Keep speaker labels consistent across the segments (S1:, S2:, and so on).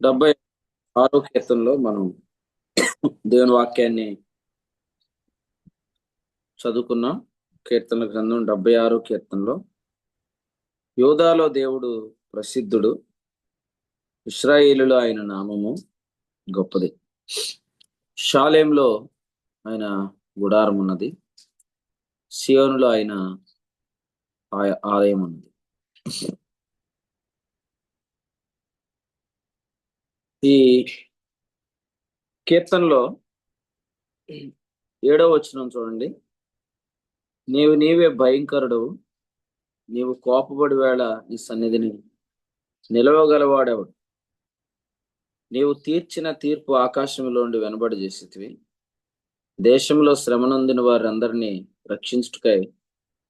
S1: 76వ కీర్తనలో మనం దేవుని వాక్యాన్ని చదువుకున్నాం. కీర్తనల గ్రంథం 76వ కీర్తనలో యోదాలో దేవుడు ప్రసిద్ధుడు, ఇశ్రాయేలులో ఆయన నామము గొప్పది. షాలేంలో ఆయన గుడారం ఉన్నది, సియోనులో ఆయన ఆలయం ఉన్నది. ఈ కీర్తనలో 7వ వచనం చూడండి. నీవే భయంకరుడు, నీవు కోపపడి వేళ నీ సన్నిధిని నిలవగలవాడెవడు? నీవు తీర్చిన తీర్పు ఆకాశంలోండి వెనబడి చేసేటివి. దేశంలో శ్రమనొందిన వారందరినీ రక్షించుటకై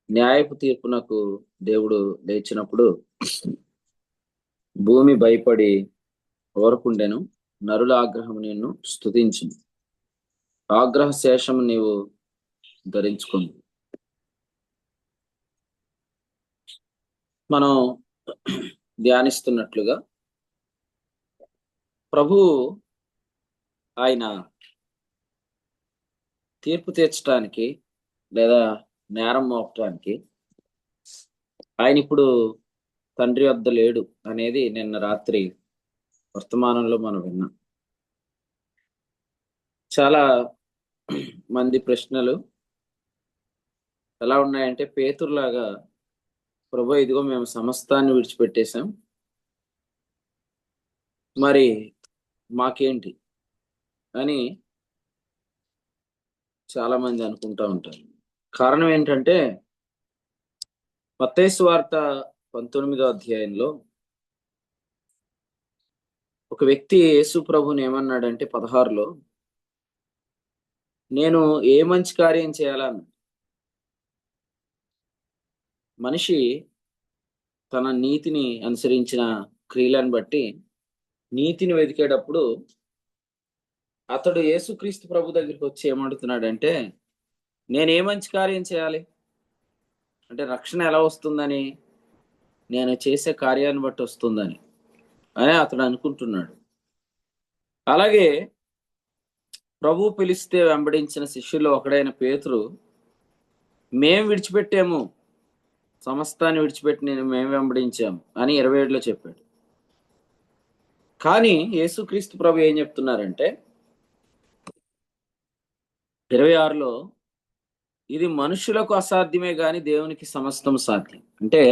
S1: న్యాయపు తీర్పునకు దేవుడు లేచినప్పుడు భూమి భయపడి ఓరకుండెను. నరుల ఆగ్రహం నిన్ను స్తుతించును, ఆగ్రహ శేషము నీవు ధరించుకుంది. మనం ధ్యానిస్తున్నట్లుగా ప్రభు ఆయన తీర్పు తీర్చడానికి లేదా నేరం మోపటానికి ఆయన ఇప్పుడు తండ్రి వద్ద లేడు అనేది నిన్న రాత్రి వర్తమానంలో మనం విన్నాం. చాలా మంది ప్రశ్నలు ఎలా ఉన్నాయంటే, పేతురులాగా ప్రభు ఇదిగో మేము సమస్తాన్ని విడిచిపెట్టేశాం, మరి మాకేంటి అని చాలా మంది అనుకుంటా ఉంటారు. కారణం ఏంటంటే, మత్తయి సువార్త 19వ అధ్యాయంలో ఒక వ్యక్తి యేసు ప్రభుని ఏమన్నాడంటే 16లో, నేను ఏ మంచి కార్యం చేయాలన్నా, మనిషి తన నీతిని అనుసరించిన క్రియలను బట్టి నీతిని వెతికేటప్పుడు అతడు యేసుక్రీస్తు ప్రభు దగ్గరికి వచ్చి ఏమడుగుతున్నాడంటే, నేను ఏ మంచి కార్యం చేయాలి అంటే రక్షణ ఎలా వస్తుందని, నేను చేసే కార్యాన్ని బట్టి వస్తుందని అని అతడు అనుకుంటున్నాడు. అలాగే ప్రభు పిలిస్తే వెంబడించిన శిష్యుల్లో ఒకడైన పేతురు, మేం విడిచిపెట్టాము, సమస్తాన్ని విడిచిపెట్టి మేము వెంబడించాము అని 27లో చెప్పాడు. కానీ యేసుక్రీస్తు ప్రభు ఏం చెప్తున్నారంటే 26లో, ఇది మనుషులకు అసాధ్యమే గాని దేవునికి సమస్తం సాధ్యం. అంటే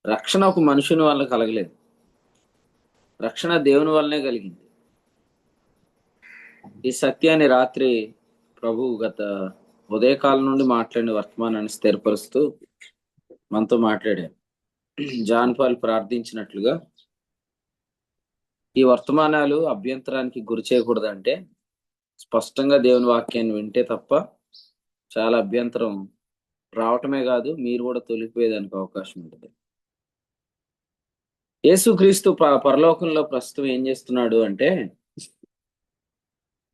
S1: రక్షణ ఒక మనుషుని వల్ల కలగలేదు, రక్షణ దేవుని వల్లనే కలిగింది. ఈ సత్యాన్ని రాత్రి ప్రభు గత ఉదయకాలం నుండి మాట్లాడిన వర్తమానాన్ని స్థిరపరుస్తూ మనతో మాట్లాడారు. జాన్ పాల్ ప్రార్థించినట్లుగా ఈ వర్తమానాలు అభ్యంతరానికి గురి చేయకూడదంటే స్పష్టంగా దేవుని వాక్యాన్ని వింటే తప్ప చాలా అభ్యంతరం రావటమే కాదు, మీరు కూడా తొలిపోయేదానికి అవకాశం ఉంటుంది. యేసుక్రీస్తు పరలోకంలో ప్రస్తుతం ఏం చేస్తున్నాడు అంటే,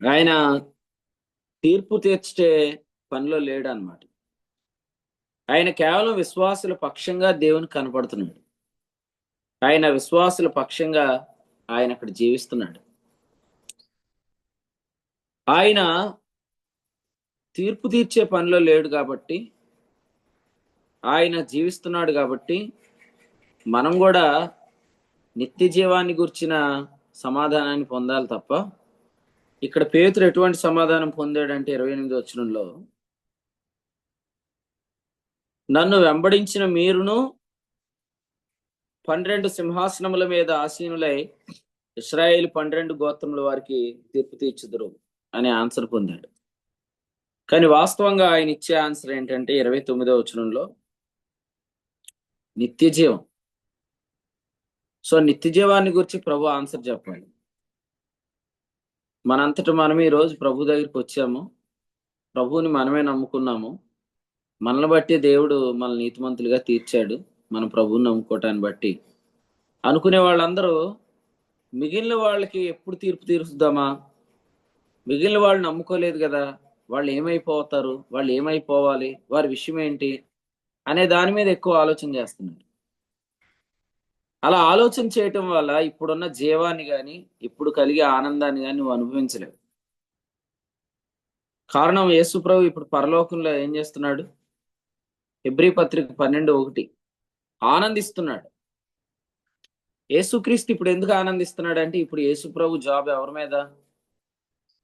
S1: ఆయన తీర్పు తీర్చే పనిలో లేడు అన్నమాట. ఆయన కేవలం విశ్వాసుల పక్షంగా దేవుని కనపడుతున్నాడు. ఆయన విశ్వాసుల పక్షంగా ఆయన అక్కడ జీవిస్తున్నాడు. ఆయన తీర్పు తీర్చే పనిలో లేడు కాబట్టి, ఆయన జీవిస్తున్నాడు కాబట్టి మనం కూడా నిత్య జీవాన్ని గురించిన సమాధానాన్ని పొందాలి తప్ప, ఇక్కడ పేతురు ఎటువంటి సమాధానం పొందాడంటే 28వ వచనంలో, నన్ను వెంబడించిన మీరును 12 సింహాసనముల మీద ఆసీనులై ఇశ్రాయేలు 12 గోత్రముల వారికి తీర్పు తీర్చుదురు అనే ఆన్సర్ పొందాడు. కానీ వాస్తవంగా ఆయన ఇచ్చే ఆన్సర్ ఏంటంటే 29వ వచనంలో, నిత్య జీవం. సో నిత్య జీవాన్ని గురించి ప్రభు ఆన్సర్ చెప్పాలి. మనంతట మనం ఈ రోజు ప్రభు దగ్గరికి వచ్చాము, ప్రభువుని మనమే నమ్ముకున్నాము, మనల్ని బట్టి దేవుడు మన నీతిమంతులుగా తీర్చాడు, మన ప్రభువుని నమ్ముకోవటాన్ని బట్టి అనుకునే వాళ్ళందరూ మిగిలిన వాళ్ళకి ఎప్పుడు తీర్పు తీరుస్తామా, మిగిలిన వాళ్ళు నమ్ముకోలేదు కదా, వాళ్ళు ఏమైపోతారు, వాళ్ళు ఏమైపోవాలి, వారి విషయం ఏంటి అనే దాని మీద ఎక్కువ ఆలోచన చేస్తున్నారు. అలా ఆలోచన చేయటం వల్ల ఇప్పుడున్న జీవాన్ని గాని, ఇప్పుడు కలిగే ఆనందాన్ని గాని నువ్వు అనుభవించలేవు. కారణం యేసుప్రభు ఇప్పుడు పరలోకంలో ఏం చేస్తున్నాడు? హెబ్రీ పత్రిక 12:1 ఆనందిస్తున్నాడు. యేసుక్రీస్తు ఇప్పుడు ఎందుకు ఆనందిస్తున్నాడు అంటే, ఇప్పుడు యేసుప్రభు జాబ్ ఎవరి మీద?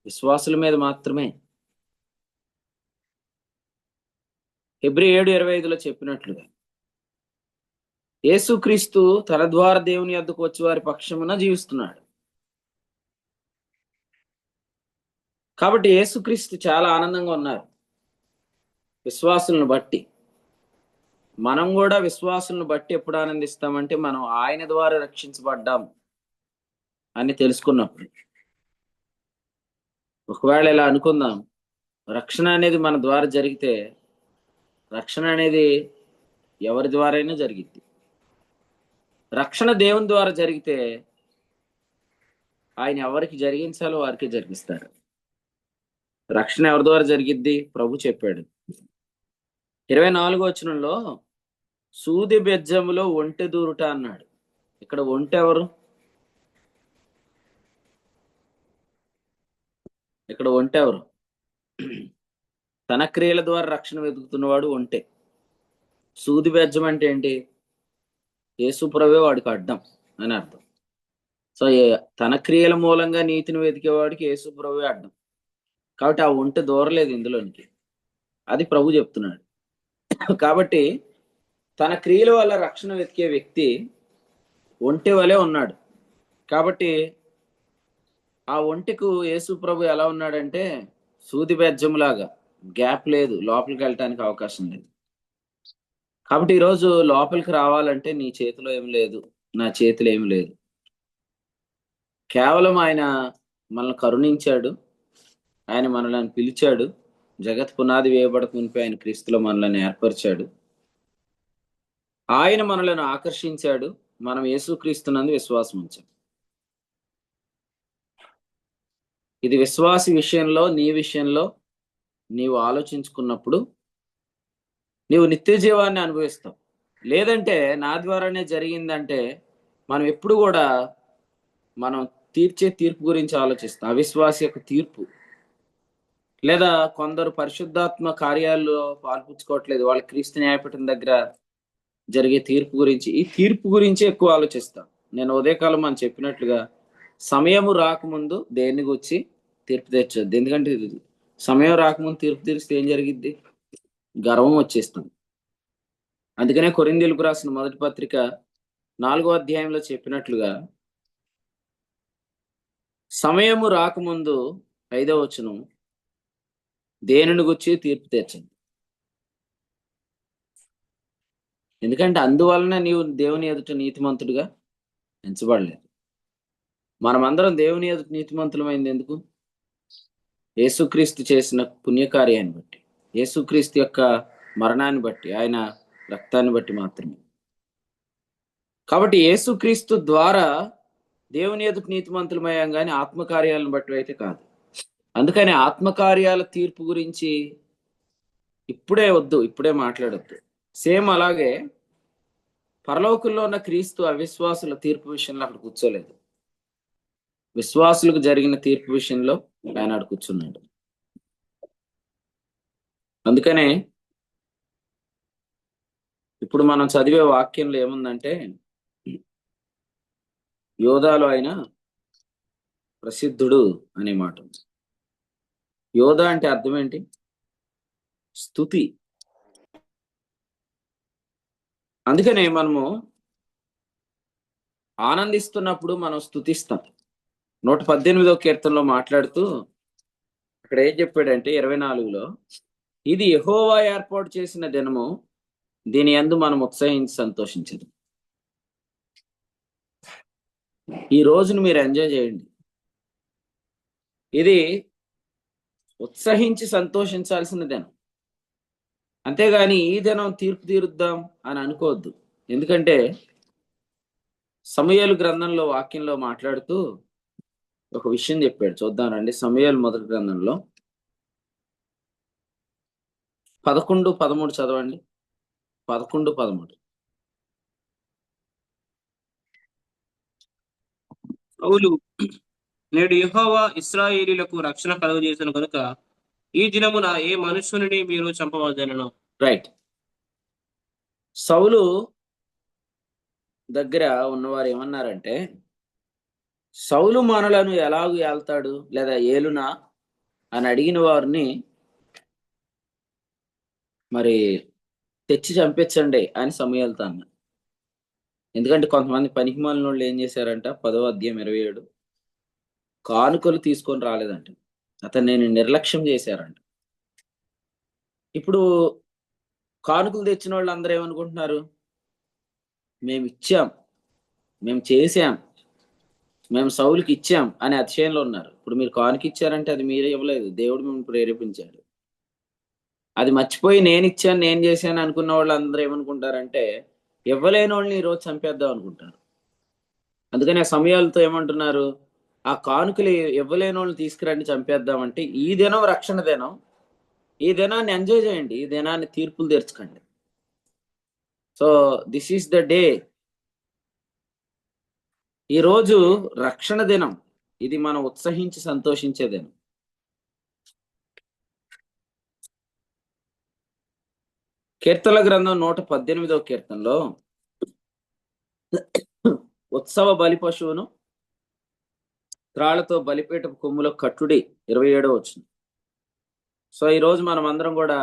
S1: విశ్వాసుల మీద మాత్రమే. హెబ్రీ 7:25లో చెప్పినట్లుగా యేసుక్రీస్తు తన ద్వారా దేవుని యొద్దకు వచ్చి వారి పక్షమున జీవిస్తున్నాడు. కాబట్టి యేసుక్రీస్తు చాలా ఆనందంగా ఉన్నారు విశ్వాసులను బట్టి. మనం కూడా విశ్వాసులను బట్టి ఎప్పుడు ఆనందిస్తామంటే, మనం ఆయన ద్వారా రక్షించబడ్డాం అని తెలుసుకున్నప్పుడు. ఒకవేళ ఇలా అనుకుందాం, రక్షణ అనేది మన ద్వారా జరిగితే, రక్షణ అనేది ఎవరి ద్వారా అయినా జరిగిద్ది. రక్షణ దేవుని ద్వారా జరిగితే ఆయన ఎవరికి జరిగించాలో వారికి జరిగిస్తారు. రక్షణ ఎవరి ద్వారా జరిగిద్ది? ప్రభు చెప్పాడు 24వ వచనంలో, సూది బెజ్జములో ఒంటె దూరుట అన్నాడు. ఇక్కడ ఒంటె ఎవరు? ఇక్కడ ఒంటె ఎవరు? తన క్రియల ద్వారా రక్షణ వెతుకుతున్నవాడు ఒంటె. సూది బెజ్జం అంటే ఏంటి? యేసుప్రభే వాడికి అడ్డం అని అర్థం. సో తన క్రియల మూలంగా నీతిని వెతికేవాడికి యేసుప్రభే అడ్డం. కాబట్టి ఆ ఒంటె దూరలేదు ఇందులోనికి. అది ప్రభు చెప్తున్నాడు. కాబట్టి తన క్రియల వల్ల రక్షణ వెతికే వ్యక్తి ఒంటె వలె ఉన్నాడు. కాబట్టి ఆ ఒంటెకు యేసు ప్రభు ఎలా ఉన్నాడంటే, సూది బెజ్జంలాగా గ్యాప్ లేదు, లోపలికి వెళ్ళటానికి అవకాశం లేదు. కాబట్టి ఈరోజు లోపలికి రావాలంటే నీ చేతిలో ఏం లేదు, నా చేతిలో ఏం లేదు. కేవలం ఆయన మనల్ని కరుణించాడు, ఆయన మనల్ని పిలిచాడు, జగత్ పునాది వేయబడక మునిపే ఆయన క్రీస్తులో మనల్ని ఏర్పరిచాడు, ఆయన మనలను ఆకర్షించాడు, మనం యేసుక్రీస్తునందు విశ్వాసం ఉంచాం. ఇది విశ్వాసి విషయంలో, నీ విషయంలో నీవు ఆలోచించుకున్నప్పుడు నీవు నిత్య జీవాన్ని అనుభవిస్తావు. లేదంటే నా ద్వారానే జరిగిందంటే మనం ఎప్పుడు కూడా మనం తీర్చే తీర్పు గురించి ఆలోచిస్తాం, అవిశ్వాసి యొక్క తీర్పు. లేదా కొందరు పరిశుద్ధాత్మ కార్యాల్లో పాల్పుచ్చుకోవట్లేదు, వాళ్ళ క్రీస్తు న్యాయపీఠం దగ్గర జరిగే తీర్పు గురించి, ఈ తీర్పు గురించి ఎక్కువ ఆలోచిస్తాం. నేను ఉదయకాలం మనం చెప్పినట్లుగా సమయము రాకముందు దేన్ని గురించి తీర్పు తెచ్చొద్దు. ఎందుకంటే సమయం రాకముందు తీర్పు తీరిస్తే ఏం జరిగిద్ది? గర్వం వచ్చేస్తాం. అందుకనే కొరింథీయులకు రాసిన మొదటి పత్రిక 4వ అధ్యాయంలో చెప్పినట్లుగా, సమయము రాకముందు 5వ వచనం, దేనిని గురించి తీర్పు తెచ్చండి. ఎందుకంటే అందువలన నీవు దేవుని ఎదుట నీతిమంతుడిగా ఎంచబడలేదు. మనమందరం దేవుని ఎదుట నీతిమంతులమైంది ఎందుకు? యేసుక్రీస్తు చేసిన పుణ్యకార్యాన్ని బట్టి, యేసుక్రీస్తు యొక్క మరణాన్ని బట్టి, ఆయన రక్తాన్ని బట్టి మాత్రమే. కాబట్టి యేసుక్రీస్తు ద్వారా దేవుని ఎదుట నీతిమంతులమయ్యాం, కానీ ఆత్మకార్యాలను బట్టి అయితే కాదు. అందుకని ఆత్మకార్యాల తీర్పు గురించి ఇప్పుడే వద్దు, ఇప్పుడే మాట్లాడొద్దు. సేమ్ అలాగే పరలోకంలో ఉన్న క్రీస్తు అవిశ్వాసుల తీర్పు విషయంలో అక్కడ కూర్చోలేదు. విశ్వాసులకు జరిగిన తీర్పు విషయంలో ఆయన అక్కడ కూర్చున్నాడు. అందుకనే ఇప్పుడు మనం చదివే వాక్యంలో ఏముందంటే, యోధాలో ఆయన ప్రసిద్ధుడు అనే మాట ఉంది. యోధ అంటే అర్థం ఏంటి? స్తుతి. అందుకనే మనము ఆనందిస్తున్నప్పుడు మనం స్తుతిస్తాం. 118వ కీర్తనలో మాట్లాడుతూ అక్కడ ఏం చెప్పాడంటే 24లో, ఇది యెహోవా ఏర్పాటు చేసిన దినము, దీని యందు మనం ఉత్సహించి సంతోషించదు. ఈ రోజును మీరు ఎంజాయ్ చేయండి. ఇది ఉత్సహించి సంతోషించాల్సిన దినం. అంతేగాని ఈ దినం తీర్పు తీరుద్దాం అని అనుకోవద్దు. ఎందుకంటే సమూయేలు గ్రంథంలో వాక్యంలో మాట్లాడుతూ ఒక విషయం చెప్పాడు. చూద్దాం రండి. సమూయేలు మొదటి గ్రంథంలో 11:13 చదవండి. 11:13.
S2: సౌలు నేడు యెహోవా ఇశ్రాయేలీయులకు రక్షణ కలుగజేసిన కనుక ఈ దినమున ఏ మనుష్యుని మీరు చంపవలెను.
S1: రైట్. సౌలు దగ్గర ఉన్నవారు ఏమన్నారంటే, సౌలు మనలను ఎలాగూ ఏల్తాడు లేదా ఏలునా అని అడిగిన వారిని మరి తెచ్చి చంపించండి అని సమూయేలుతో అన్నారు. ఎందుకంటే కొంతమంది పనికిమాలిన వాళ్ళు ఏం చేశారంట, 10వ అధ్యాయం 27, కానుకలు తీసుకొని రాలేదంట, అతన్ని నిర్లక్ష్యం చేశారంట. ఇప్పుడు కానుకలు తెచ్చిన వాళ్ళు అందరూ ఏమనుకుంటున్నారు, మేము ఇచ్చాం, మేము చేశాం, మేము సౌలుకి ఇచ్చాం అనే అతిశయంలో ఉన్నారు. ఇప్పుడు మీరు కానుక ఇచ్చారంటే అది మీరే ఇవ్వలేదు, దేవుడు మిమ్మల్ని ప్రేరేపించాడు. అది మర్చిపోయి నేను ఇచ్చాను, నేను చేశాను అనుకున్న వాళ్ళు అందరూ ఏమనుకుంటారంటే, ఇవ్వలేని వాళ్ళని ఈ రోజు చంపేద్దాం అనుకుంటారు. అందుకని ఆ సమయాలతో ఏమంటున్నారు, ఆ కానుకలు ఇవ్వలేని వాళ్ళని తీసుకురండి చంపేద్దామంటే, ఈ దినం రక్షణ దినం, ఈ దినాన్ని ఎంజాయ్ చేయండి, ఈ దినాన్ని తీర్పులు తెరుచుకోండి. So this is the day. ఈ రోజు రక్షణ దినం, ఇది మనం ఉత్సహించి సంతోషించే దినం. కీర్తన గ్రంథం 118వ కీర్తనలో ఉత్సవ బలి పశువును త్రాళ్లతో బలిపీఠపు కొమ్ములో కట్టుడి 27వ వచనం. సో ఈ రోజు మనం అందరం కూడా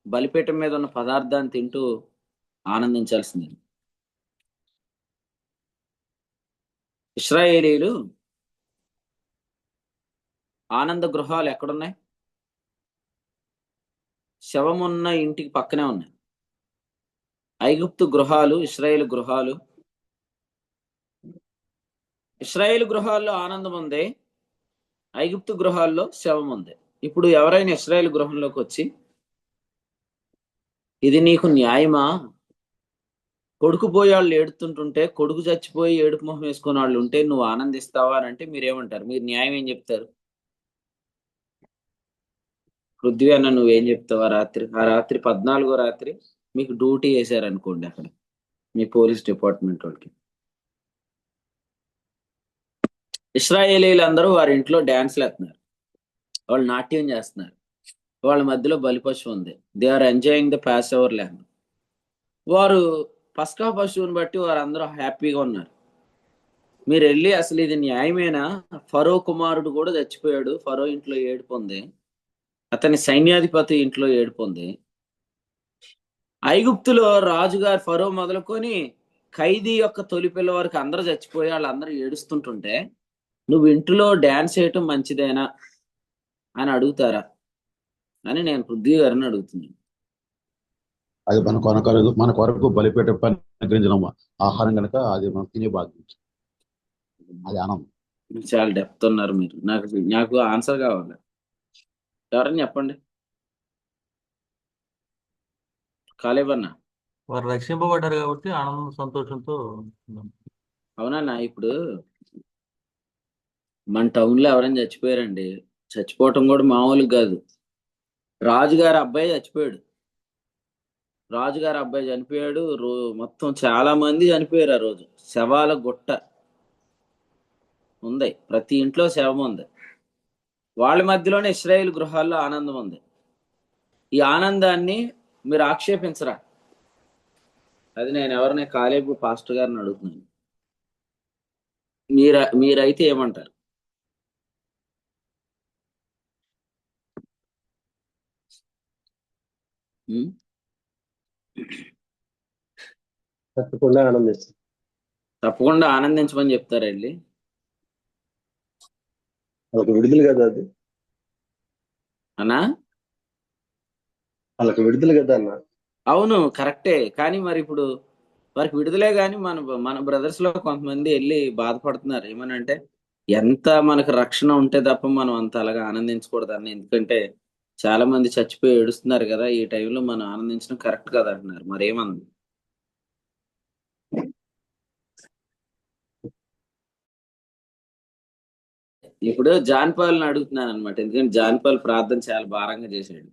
S1: బలిపీఠం మీద ఉన్న పదార్థాన్ని తింటూ ఆనందించాల్సింది. ఇశ్రాయేలీలు ఆనంద గృహాలు ఎక్కడున్నాయి? శవమున్న ఇంటికి పక్కనే ఉన్నాయి. ఐగుప్తు గృహాలు, ఇశ్రాయేలు గృహాలు. ఇశ్రాయేలు గృహాల్లో ఆనందం ఉంది, ఐగుప్తు గృహాల్లో శవం ఉంది. ఇప్పుడు ఎవరైనా ఇశ్రాయేలు గృహంలోకి వచ్చి, ఇది నీకు న్యాయమా, కొడుకు పోయి వాళ్ళు ఏడుతుంటుంటే, కొడుకు చచ్చిపోయి ఏడుపు మొహం వేసుకున్న వాళ్ళు ఉంటే నువ్వు ఆనందిస్తావా అని అంటే మీరేమంటారు? మీరు న్యాయం ఏం చెప్తారు? పృథ్వీ అన్న నువ్వేం చెప్తావు? ఆ రాత్రి 14వ రాత్రి మీకు డ్యూటీ వేశారనుకోండి అక్కడ మీ పోలీస్ డిపార్ట్మెంట్ వాళ్ళకి, ఇశ్రాయేలీలు అందరూ వారి ఇంట్లో డాన్స్లు వేస్తున్నారు, వాళ్ళు నాట్యం చేస్తున్నారు, వాళ్ళ మధ్యలో బలిపశువు ఉంది. They are enjoying the Passover land. వారు పస్కా పశువుని బట్టి వారు అందరూ హ్యాపీగా ఉన్నారు. మీరు వెళ్ళి అసలు ఇది న్యాయమేనా, ఫరో కుమారుడు కూడా చచ్చిపోయాడు, ఫరో ఇంట్లో ఏడుపు ఉంది, అతని సైన్యాధిపతి ఇంట్లో ఏడుపు ఉంది, ఐగుప్తులో రాజుగారు ఫరో మొదలుకొని ఖైదీ యొక్క తొలి పిల్ల వరకు అందరూ చచ్చిపోయి వాళ్ళందరూ ఏడుస్తుంటుంటే నువ్వు ఇంట్లో డాన్స్ చేయటం మంచిదేనా అని అడుగుతారా అని నేను పృథ్వీ గారిని అడుగుతున్నాను.
S3: అది మన కొరకు బలిపేట అనుగ్రహించిన ఆహారం కనుక అది మనం తినే భాగ్యం, అది ఆనందం.
S1: చాలా డెప్త్ ఉన్నారు మీరు. నాకు ఆన్సర్ కావాలి, ఎవరని చెప్పండి. కాలేబన్నా,
S4: వారు రక్షింపబడ్డారు కాబట్టి ఆనందం సంతోషంతో ఉన్నాం.
S1: అవునా? ఇప్పుడు మన టౌన్ లో ఎవరైనా చచ్చిపోయారండి, చచ్చిపోవటం కూడా మామూలుగా కాదు. రాజుగారి అబ్బాయి చచ్చిపోయాడు, రాజుగారి అబ్బాయి చనిపోయాడు. మొత్తం చాలా మంది చనిపోయారు ఆ రోజు. శవాల గుట్ట ఉంది, ప్రతి ఇంట్లో శవం ఉంది. వాళ్ళ మధ్యలోనే ఇశ్రాయేలు గృహాల్లో ఆనందం ఉంది. ఈ ఆనందాన్ని మీరు ఆక్షేపించరా? అది నేను ఎవరిని కాలేబు పాస్టర్ గారిని అడుగుతున్నాను. మీరైతే ఏమంటారు?
S2: తప్పకుండా ఆనందిస్తాం.
S1: తప్పకుండా ఆనందించమని చెప్తారా వెళ్ళి?
S2: వాళ్ళకి విడుదల కదా అది,
S1: అన్నా
S2: వాళ్ళకి విడుదల కదా అన్న.
S1: అవును, కరెక్టే. కానీ మరి ఇప్పుడు వారికి విడుదలే, కానీ మన బ్రదర్స్ లో కొంతమంది వెళ్ళి బాధపడుతున్నారు. ఏమనంటే, ఎంత మనకు రక్షణ ఉంటే తప్ప మనం అంత అలాగా ఆనందించకూడదు అన్న. ఎందుకంటే చాలా మంది చచ్చిపోయి ఏడుస్తున్నారు కదా, ఈ టైంలో మనం ఆనందించడం కరెక్ట్ కదా అంటున్నారు. మరి ఏమంది? ఇప్పుడు జాన్పాల్ని అడుగుతున్నాను అనమాట, ఎందుకంటే జాన్పాల్ ప్రార్థన చాలా భారంగా చేశాడు.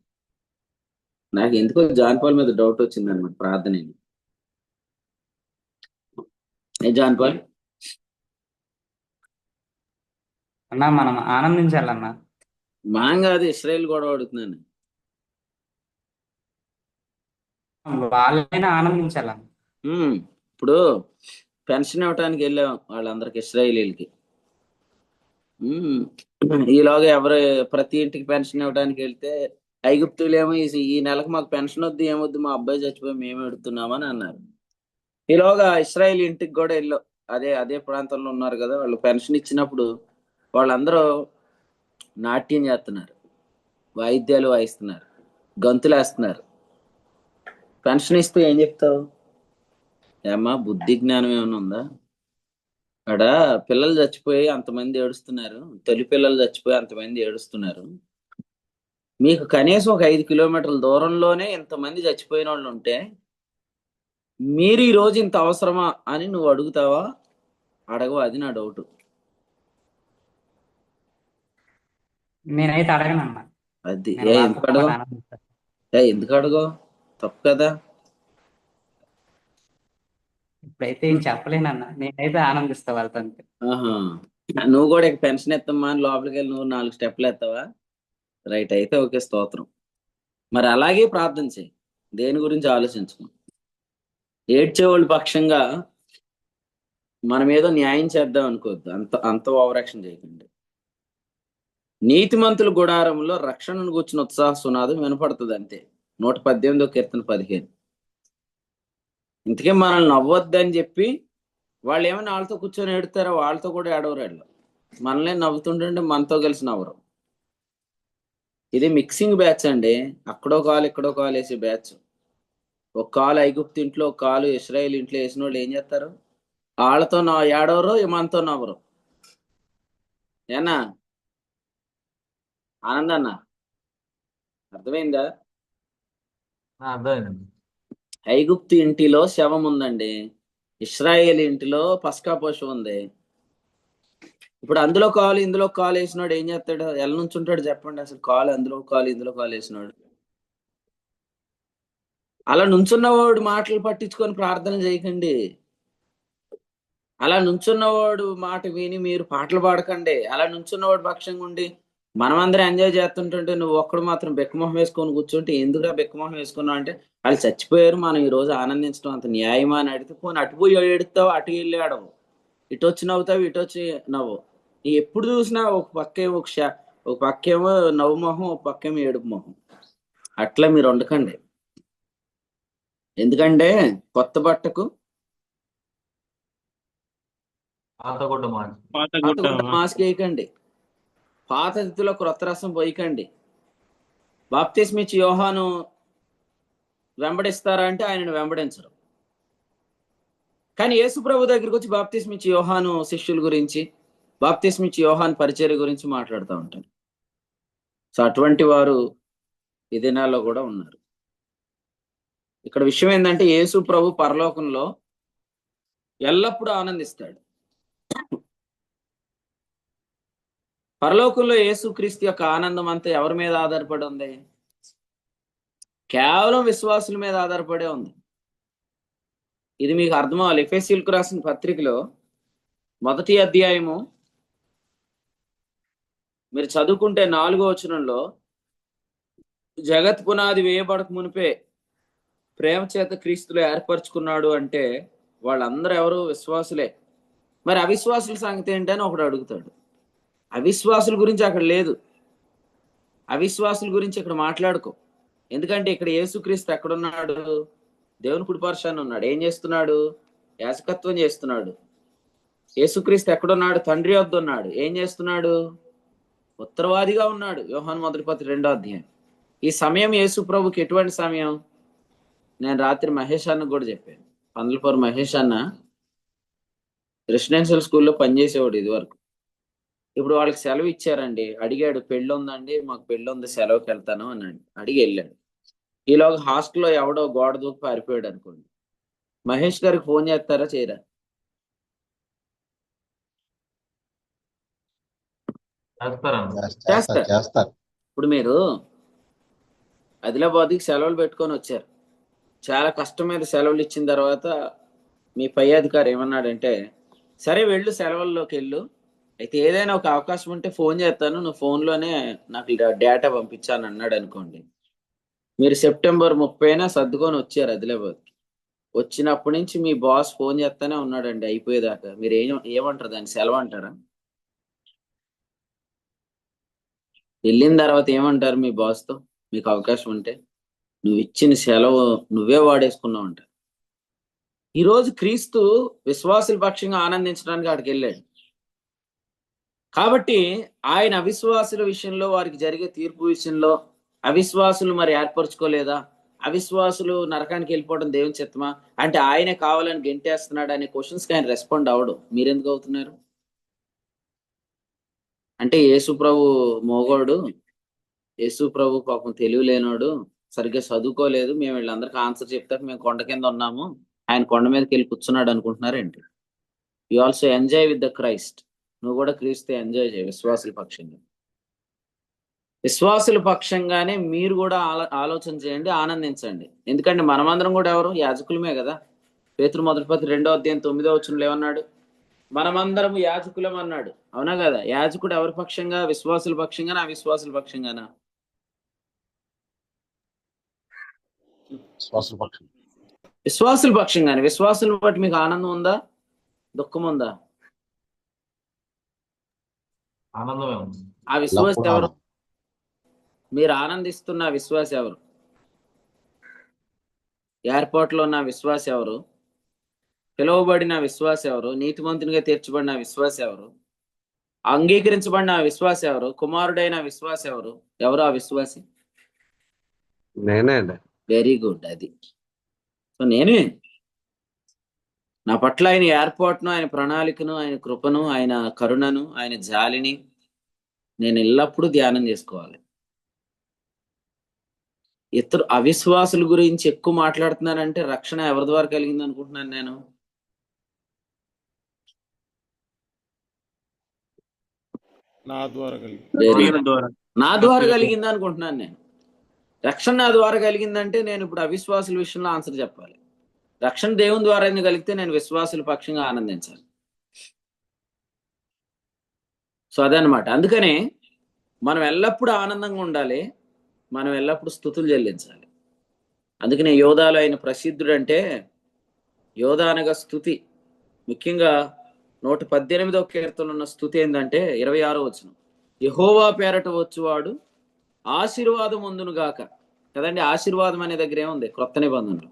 S1: నాకు ఎందుకో జాన్పాల్ మీద డౌట్ వచ్చింది అనమాట ప్రార్థన. ఏ జాన్పాల్,
S5: అన్నా మనం ఆనందించాలన్నా.
S1: మనం కాదు, ఇస్రాయేల్ గొడవ అడుగుతున్నాను.
S5: వాళ్ళైనా ఆనందించాలన్నా.
S1: ఇప్పుడు పెన్షన్ ఇవ్వటానికి వెళ్ళాం వాళ్ళందరికి, ఇస్రాయేలీలకి. ఈలోగా ఎవరు ప్రతి ఇంటికి పెన్షన్ ఇవ్వడానికి వెళ్తే ఐగుప్తులేమో ఈ నెలకు మాకు పెన్షన్ వద్దు, ఏమొద్దు, మా అబ్బాయి చచ్చిపోయి మేము ఎడుతున్నామని అన్నారు. ఈలోగా ఇస్రాయేల్ ఇంటికి కూడా వెళ్ళాం. అదే అదే ప్రాంతంలో ఉన్నారు కదా వాళ్ళు. పెన్షన్ ఇచ్చినప్పుడు వాళ్ళందరూ నాట్యం చేస్తున్నారు, వాయిద్యాలు వాయిస్తున్నారు, గంతులు వేస్తున్నారు. పెన్షన్ ఇస్తూ ఏం చెప్తావు? ఏమ్మా బుద్ధి జ్ఞానం ఏమైనా ఉందా? అక్కడ పిల్లలు చచ్చిపోయి అంతమంది ఏడుస్తున్నారు, తొలి పిల్లలు చచ్చిపోయి అంతమంది ఏడుస్తున్నారు. మీకు కనీసం ఒక 5 కిలోమీటర్ల దూరంలోనే ఇంతమంది చచ్చిపోయిన వాళ్ళు ఉంటే మీరు ఈ రోజు ఇంత అవసరమా అని నువ్వు అడుగుతావా? అడగవా? అది నా డౌట్.
S5: నేనైతే అడగనన్నా.
S1: అది
S5: నేను వాళ్ళతో
S1: ఎందుకు
S5: పాటు
S1: అడగవు?
S5: ఆనందిస్తాను.
S1: ఎందుకు అడగవు? తప్పు కదా.
S5: ఇప్పుడైతే ఏం చెప్పలేనన్నా, నేనైతే ఆనందిస్తా వాళ్ళతో అంతే.
S1: ఆహా, నువ్వు కూడా ఇక పెన్షన్ ఎత్తమ్మా అని లోపలికి వెళ్ళి నువ్వు 4 స్టెప్లు ఎత్తావా? రైట్, అయితే ఓకే, స్తోత్రం. మరి అలాగే ప్రార్థన చేయి, దేని గురించి ఆలోచించుకో. ఏడ్చేవాళ్ళ పక్షంగా మనం ఏదో న్యాయం చేద్దాం అనుకోవద్దు. అంత అంత ఓవరాక్షన్ చేయకండి. నీతిమంతుల గుడారంలో రక్షణను కూర్చున్న ఉత్సాహ సునాదం వినపడుతుంది అంతే. 118వ కీర్తన 15. ఇంతకీ మనల్ని నవ్వొద్దని చెప్పి వాళ్ళు ఏమైనా వాళ్ళతో కూర్చొని ఏడుతారో వాళ్ళతో కూడా ఏడవరు వాళ్ళు. మనల్ని నవ్వుతుంటే మనతో కలిసి నవ్వరు. ఇది మిక్సింగ్ బ్యాచ్ అండి. అక్కడో కాలు ఇక్కడో కాలు వేసే బ్యాచ్. ఒక కాలు ఐగుప్తు ఇంట్లో, ఒక కాలు ఇస్రాయేల్ ఇంట్లో వేసిన వాళ్ళు ఏం చేస్తారు? వాళ్ళతో ఏడవరు, మనతో నవ్వరు. ఏనా ఆనందన్న, అర్థమైందా?
S4: అర్థమైందండి.
S1: ఐగుప్తు ఇంటిలో శవం ఉందండి, ఇస్రాయేల్ ఇంటిలో పస్కా పశువు ఉంది. ఇప్పుడు అందులో కాలు ఇందులో కాలు వేసినాడు ఏం చేస్తాడు? ఎలా నుంచుంటాడు చెప్పండి? అసలు కాలు అందులో కాలు ఇందులో కాలు వేసినాడు. అలా నుంచున్నవాడు మాటలు పట్టించుకొని ప్రార్థన చేయకండి. అలా నుంచున్నవాడు మాట విని మీరు పాటలు పాడకండి. అలా నుంచున్నవాడు పక్షంగా ఉండి మనమందరం ఎంజాయ్ చేస్తుంటుంటే నువ్వు ఒక్కడు మాత్రం బెక్కమొహం వేసుకొని కూర్చుంటే, ఎందుకురా బెక్కమొహం వేసుకున్నావు అంటే వాళ్ళు చచ్చిపోయారు, మనం ఈ రోజు ఆనందించడం అంత న్యాయమా అని అడిగితే, పోనీ అటు పోయి ఏడుస్తావు, అటు వెళ్ళి ఆడవు, ఇటు వచ్చి నవ్వుతావు, ఇటు వచ్చి నవ్వు. నీ ఎప్పుడు చూసినా ఒక పక్కేమో ఒక పక్కేమో నవ్వు మొహం, ఒక పక్కేమో ఏడుపు మొహం. అట్లా మీరు వండకండి. ఎందుకంటే కొత్త బట్టకు
S4: పాత గుడ్డ మాట.
S2: పాత
S1: పాత
S2: గుట్ట
S1: గుడ్డ మాస్క్ వేయకండి. పాత తిథిలో క్రొత్త రసం పోయకండి. బాప్తిస్మిచ్చి యోహాను వెంబడిస్తారా అంటే ఆయనను వెంబడించరు. కానీ యేసు ప్రభు దగ్గరికి వచ్చి బాప్తిస్మిచ్చి యోహాను శిష్యుల గురించి, బాప్తిస్మిచ్చి యోహాను పరిచర్య గురించి మాట్లాడుతూ ఉంటారు. సో అటువంటి వారు ఈ దినాల్లో కూడా ఉన్నారు. ఇక్కడ విషయం ఏంటంటే యేసు ప్రభు పరలోకంలో ఎల్లప్పుడూ ఆనందిస్తాడు. పరలోకంలో యేసుక్రీస్తు యొక్క ఆనందం అంతా ఎవరి మీద ఆధారపడి ఉంది? కేవలం విశ్వాసుల మీద ఆధారపడే ఉంది. ఇది మీకు అర్థం అవ్వాలి. ఎఫెసీయులకు రాసిన పత్రికలో 1వ అధ్యాయము మీరు చదువుకుంటే 4వ వచనంలో, జగత్ పునాది వేయబడక మునిపే ప్రేమ చేత క్రీస్తులో ఏర్పరచుకున్నాడు అంటే వాళ్ళందరూ ఎవరు? విశ్వాసులే. మరి అవిశ్వాసుల సంగతి ఏంటని ఒకడు అడుగుతాడు. అవిశ్వాసుల గురించి అక్కడ లేదు. అవిశ్వాసుల గురించి ఇక్కడ మాట్లాడుకో. ఎందుకంటే ఇక్కడ యేసుక్రీస్తు ఎక్కడున్నాడు? దేవుని కుడిపార్శ్వాన ఉన్నాడు. ఏం చేస్తున్నాడు? యాజకత్వం చేస్తున్నాడు. యేసుక్రీస్తు ఎక్కడున్నాడు? తండ్రి వద్ద ఉన్నాడు. ఏం చేస్తున్నాడు? ఉత్తరవాదిగా ఉన్నాడు. యోహాను మొదటి పత్రిక 2వ అధ్యాయం. ఈ సమయం యేసు ప్రభుకి ఎటువంటి సమయం? నేను రాత్రి మహేష్ అన్నకు కూడా చెప్పాను. పందలపూర్ మహేష్ అన్న రెసిడెన్షియల్ స్కూల్లో పనిచేసేవాడు ఇది వరకు. ఇప్పుడు వాళ్ళకి సెలవు ఇచ్చారండి. అడిగాడు, పెళ్ళి ఉందండి, మాకు పెళ్ళి ఉంది, సెలవుకి వెళ్తాను అన్నాడు. అడిగి వెళ్ళాడు. ఈలోగా హాస్టల్లో ఎవడో గోడ దూకి పారిపోయాడు అనుకోండి. మహేష్ గారికి ఫోన్ చేస్తారా చేయరా?
S4: చేస్తారన్న.
S3: చేస్తారు చేస్తారు.
S1: ఇప్పుడు మీరు ఆదిలాబాద్కి సెలవులు పెట్టుకొని వచ్చారు. చాలా కష్టం మీద సెలవులు ఇచ్చిన తర్వాత మీ పై అధికారి ఏమన్నాడంటే, సరే వెళ్ళు, సెలవుల్లోకి వెళ్ళు, అయితే ఏదైనా ఒక అవకాశం ఉంటే ఫోన్ చేస్తాను, నువ్వు ఫోన్లోనే నాకు డేటా పంపించాను అన్నాడు అనుకోండి. మీరు సెప్టెంబర్ 30న సర్దుకొని వచ్చారు ఆదిలాబాద్. వచ్చినప్పటి నుంచి మీ బాస్ ఫోన్ చేస్తానే ఉన్నాడండి అయిపోయేదాకా. మీరు ఏమంటారు, దాన్ని సెలవు అంటారా? వెళ్ళిన తర్వాత ఏమంటారు మీ బాస్తో? మీకు అవకాశం ఉంటే నువ్వు ఇచ్చిన సెలవు నువ్వే వాడేసుకున్నావు అంటారు. ఈరోజు క్రీస్తు విశ్వాసుల పక్షంగా ఆనందించడానికి అక్కడికి వెళ్ళాడు. కాబట్టి ఆయన అవిశ్వాసుల విషయంలో, వారికి జరిగే తీర్పు విషయంలో అవిశ్వాసులు మరి ఏర్పరచుకోలేదా, అవిశ్వాసులు నరకానికి వెళ్ళిపోవడం దేవుని చిత్తమా, అంటే ఆయనే కావాలని గెంటేస్తున్నాడు అనే క్వశ్చన్స్కి ఆయన రెస్పాండ్ అవడు. మీరెందుకు అవుతున్నారు? అంటే యేసు ప్రభు మోగోడు, యేసు ప్రభు పాపం తెలివి లేనోడు, సరిగ్గా చదువుకోలేదు, మేము వీళ్ళందరికీ ఆన్సర్ చెప్తాక మేము కొండ కింద ఉన్నాము, ఆయన కొండ మీదకి వెళ్ళి కూర్చున్నాడు అనుకుంటున్నారేంటి? You also enjoy with the Christ. నువ్వు కూడా క్రీస్తు ఎంజాయ్ చేయ విశ్వాసుల పక్షంగా. విశ్వాసుల పక్షంగానే మీరు కూడా ఆలోచన చేయండి, ఆనందించండి. ఎందుకంటే మనమందరం కూడా ఎవరు? యాజకులమే కదా. పేతురు 1 అధ్యాయం 9 ఏమన్నాడు? మనమందరం యాజకులం అన్నాడు. అవునా కదా? యాజకుడు ఎవరి పక్షంగా? విశ్వాసుల పక్షంగానా, అవిశ్వాసుల పక్షంగానా?
S3: శ్వాస పక్షం.
S1: విశ్వాసుల పక్షంగానే. విశ్వాసుల బట్టి మీకు ఆనందం ఉందా, దుఃఖం ఉందా?
S4: ఆనందమే ఉంది.
S1: ఆ విశ్వాసి
S3: ఎల్లప్పుడూ
S1: ఎవరు?
S3: ఆనందం.
S1: మీరు ఆనందిస్తున్న విశ్వాసి ఎవరు? ఎయిర్పోర్ట్లో ఉన్న విశ్వాసి ఎవరు? పిలువబడిన విశ్వాసి ఎవరు? నీతిమంతునిగా తీర్చబడిన విశ్వాసి ఎవరు? అంగీకరించబడిన విశ్వాసి ఎవరు? కుమారుడైన విశ్వాసి ఎవరు? ఎవరు ఆ విశ్వాసి?
S6: నేనే అండి.
S1: Very good. అది సో నేనే. నా పట్ల ఆయన ఏర్పాటును, ఆయన ప్రణాళికను, ఆయన కృపను, ఆయన కరుణను, ఆయన జాలిని నేను ఎల్లప్పుడూ ధ్యానం చేసుకోవాలి. ఇతరు అవిశ్వాసుల గురించి ఎక్కువ మాట్లాడుతున్నానంటే రక్షణ ఎవరి ద్వారా కలిగింది అనుకుంటున్నాను నేను?
S7: నా ద్వారా కలిగి
S2: క్రియల ద్వారా.
S1: నా ద్వారా కలిగింది అనుకుంటున్నాను నేను. రక్షణ నా ద్వారా కలిగిందంటే నేను ఇప్పుడు అవిశ్వాసుల విషయంలో ఆన్సర్ చెప్పాలి. రక్షణ దేవుని ద్వారా కలిగితే నేను విశ్వాసుల పక్షంగా ఆనందించాలి. సో అదనమాట. అందుకనే మనం ఎల్లప్పుడూ ఆనందంగా ఉండాలి, మనం ఎల్లప్పుడూ స్తుతులు చెల్లించాలి. అందుకనే యోధాలో ఆయన ప్రసిద్ధుడు. అంటే యోధా అనగా స్తుతి. ముఖ్యంగా 118వ కీర్తనలో ఉన్న స్తుతి ఏంటంటే 26వ వచనం, యెహోవా పేరట వచ్చువాడు ఆశీర్వాదం పొందును గాక. కదండి, ఆశీర్వాదం అనే దగ్గర ఏముంది? క్రొత్త నిబంధనలు.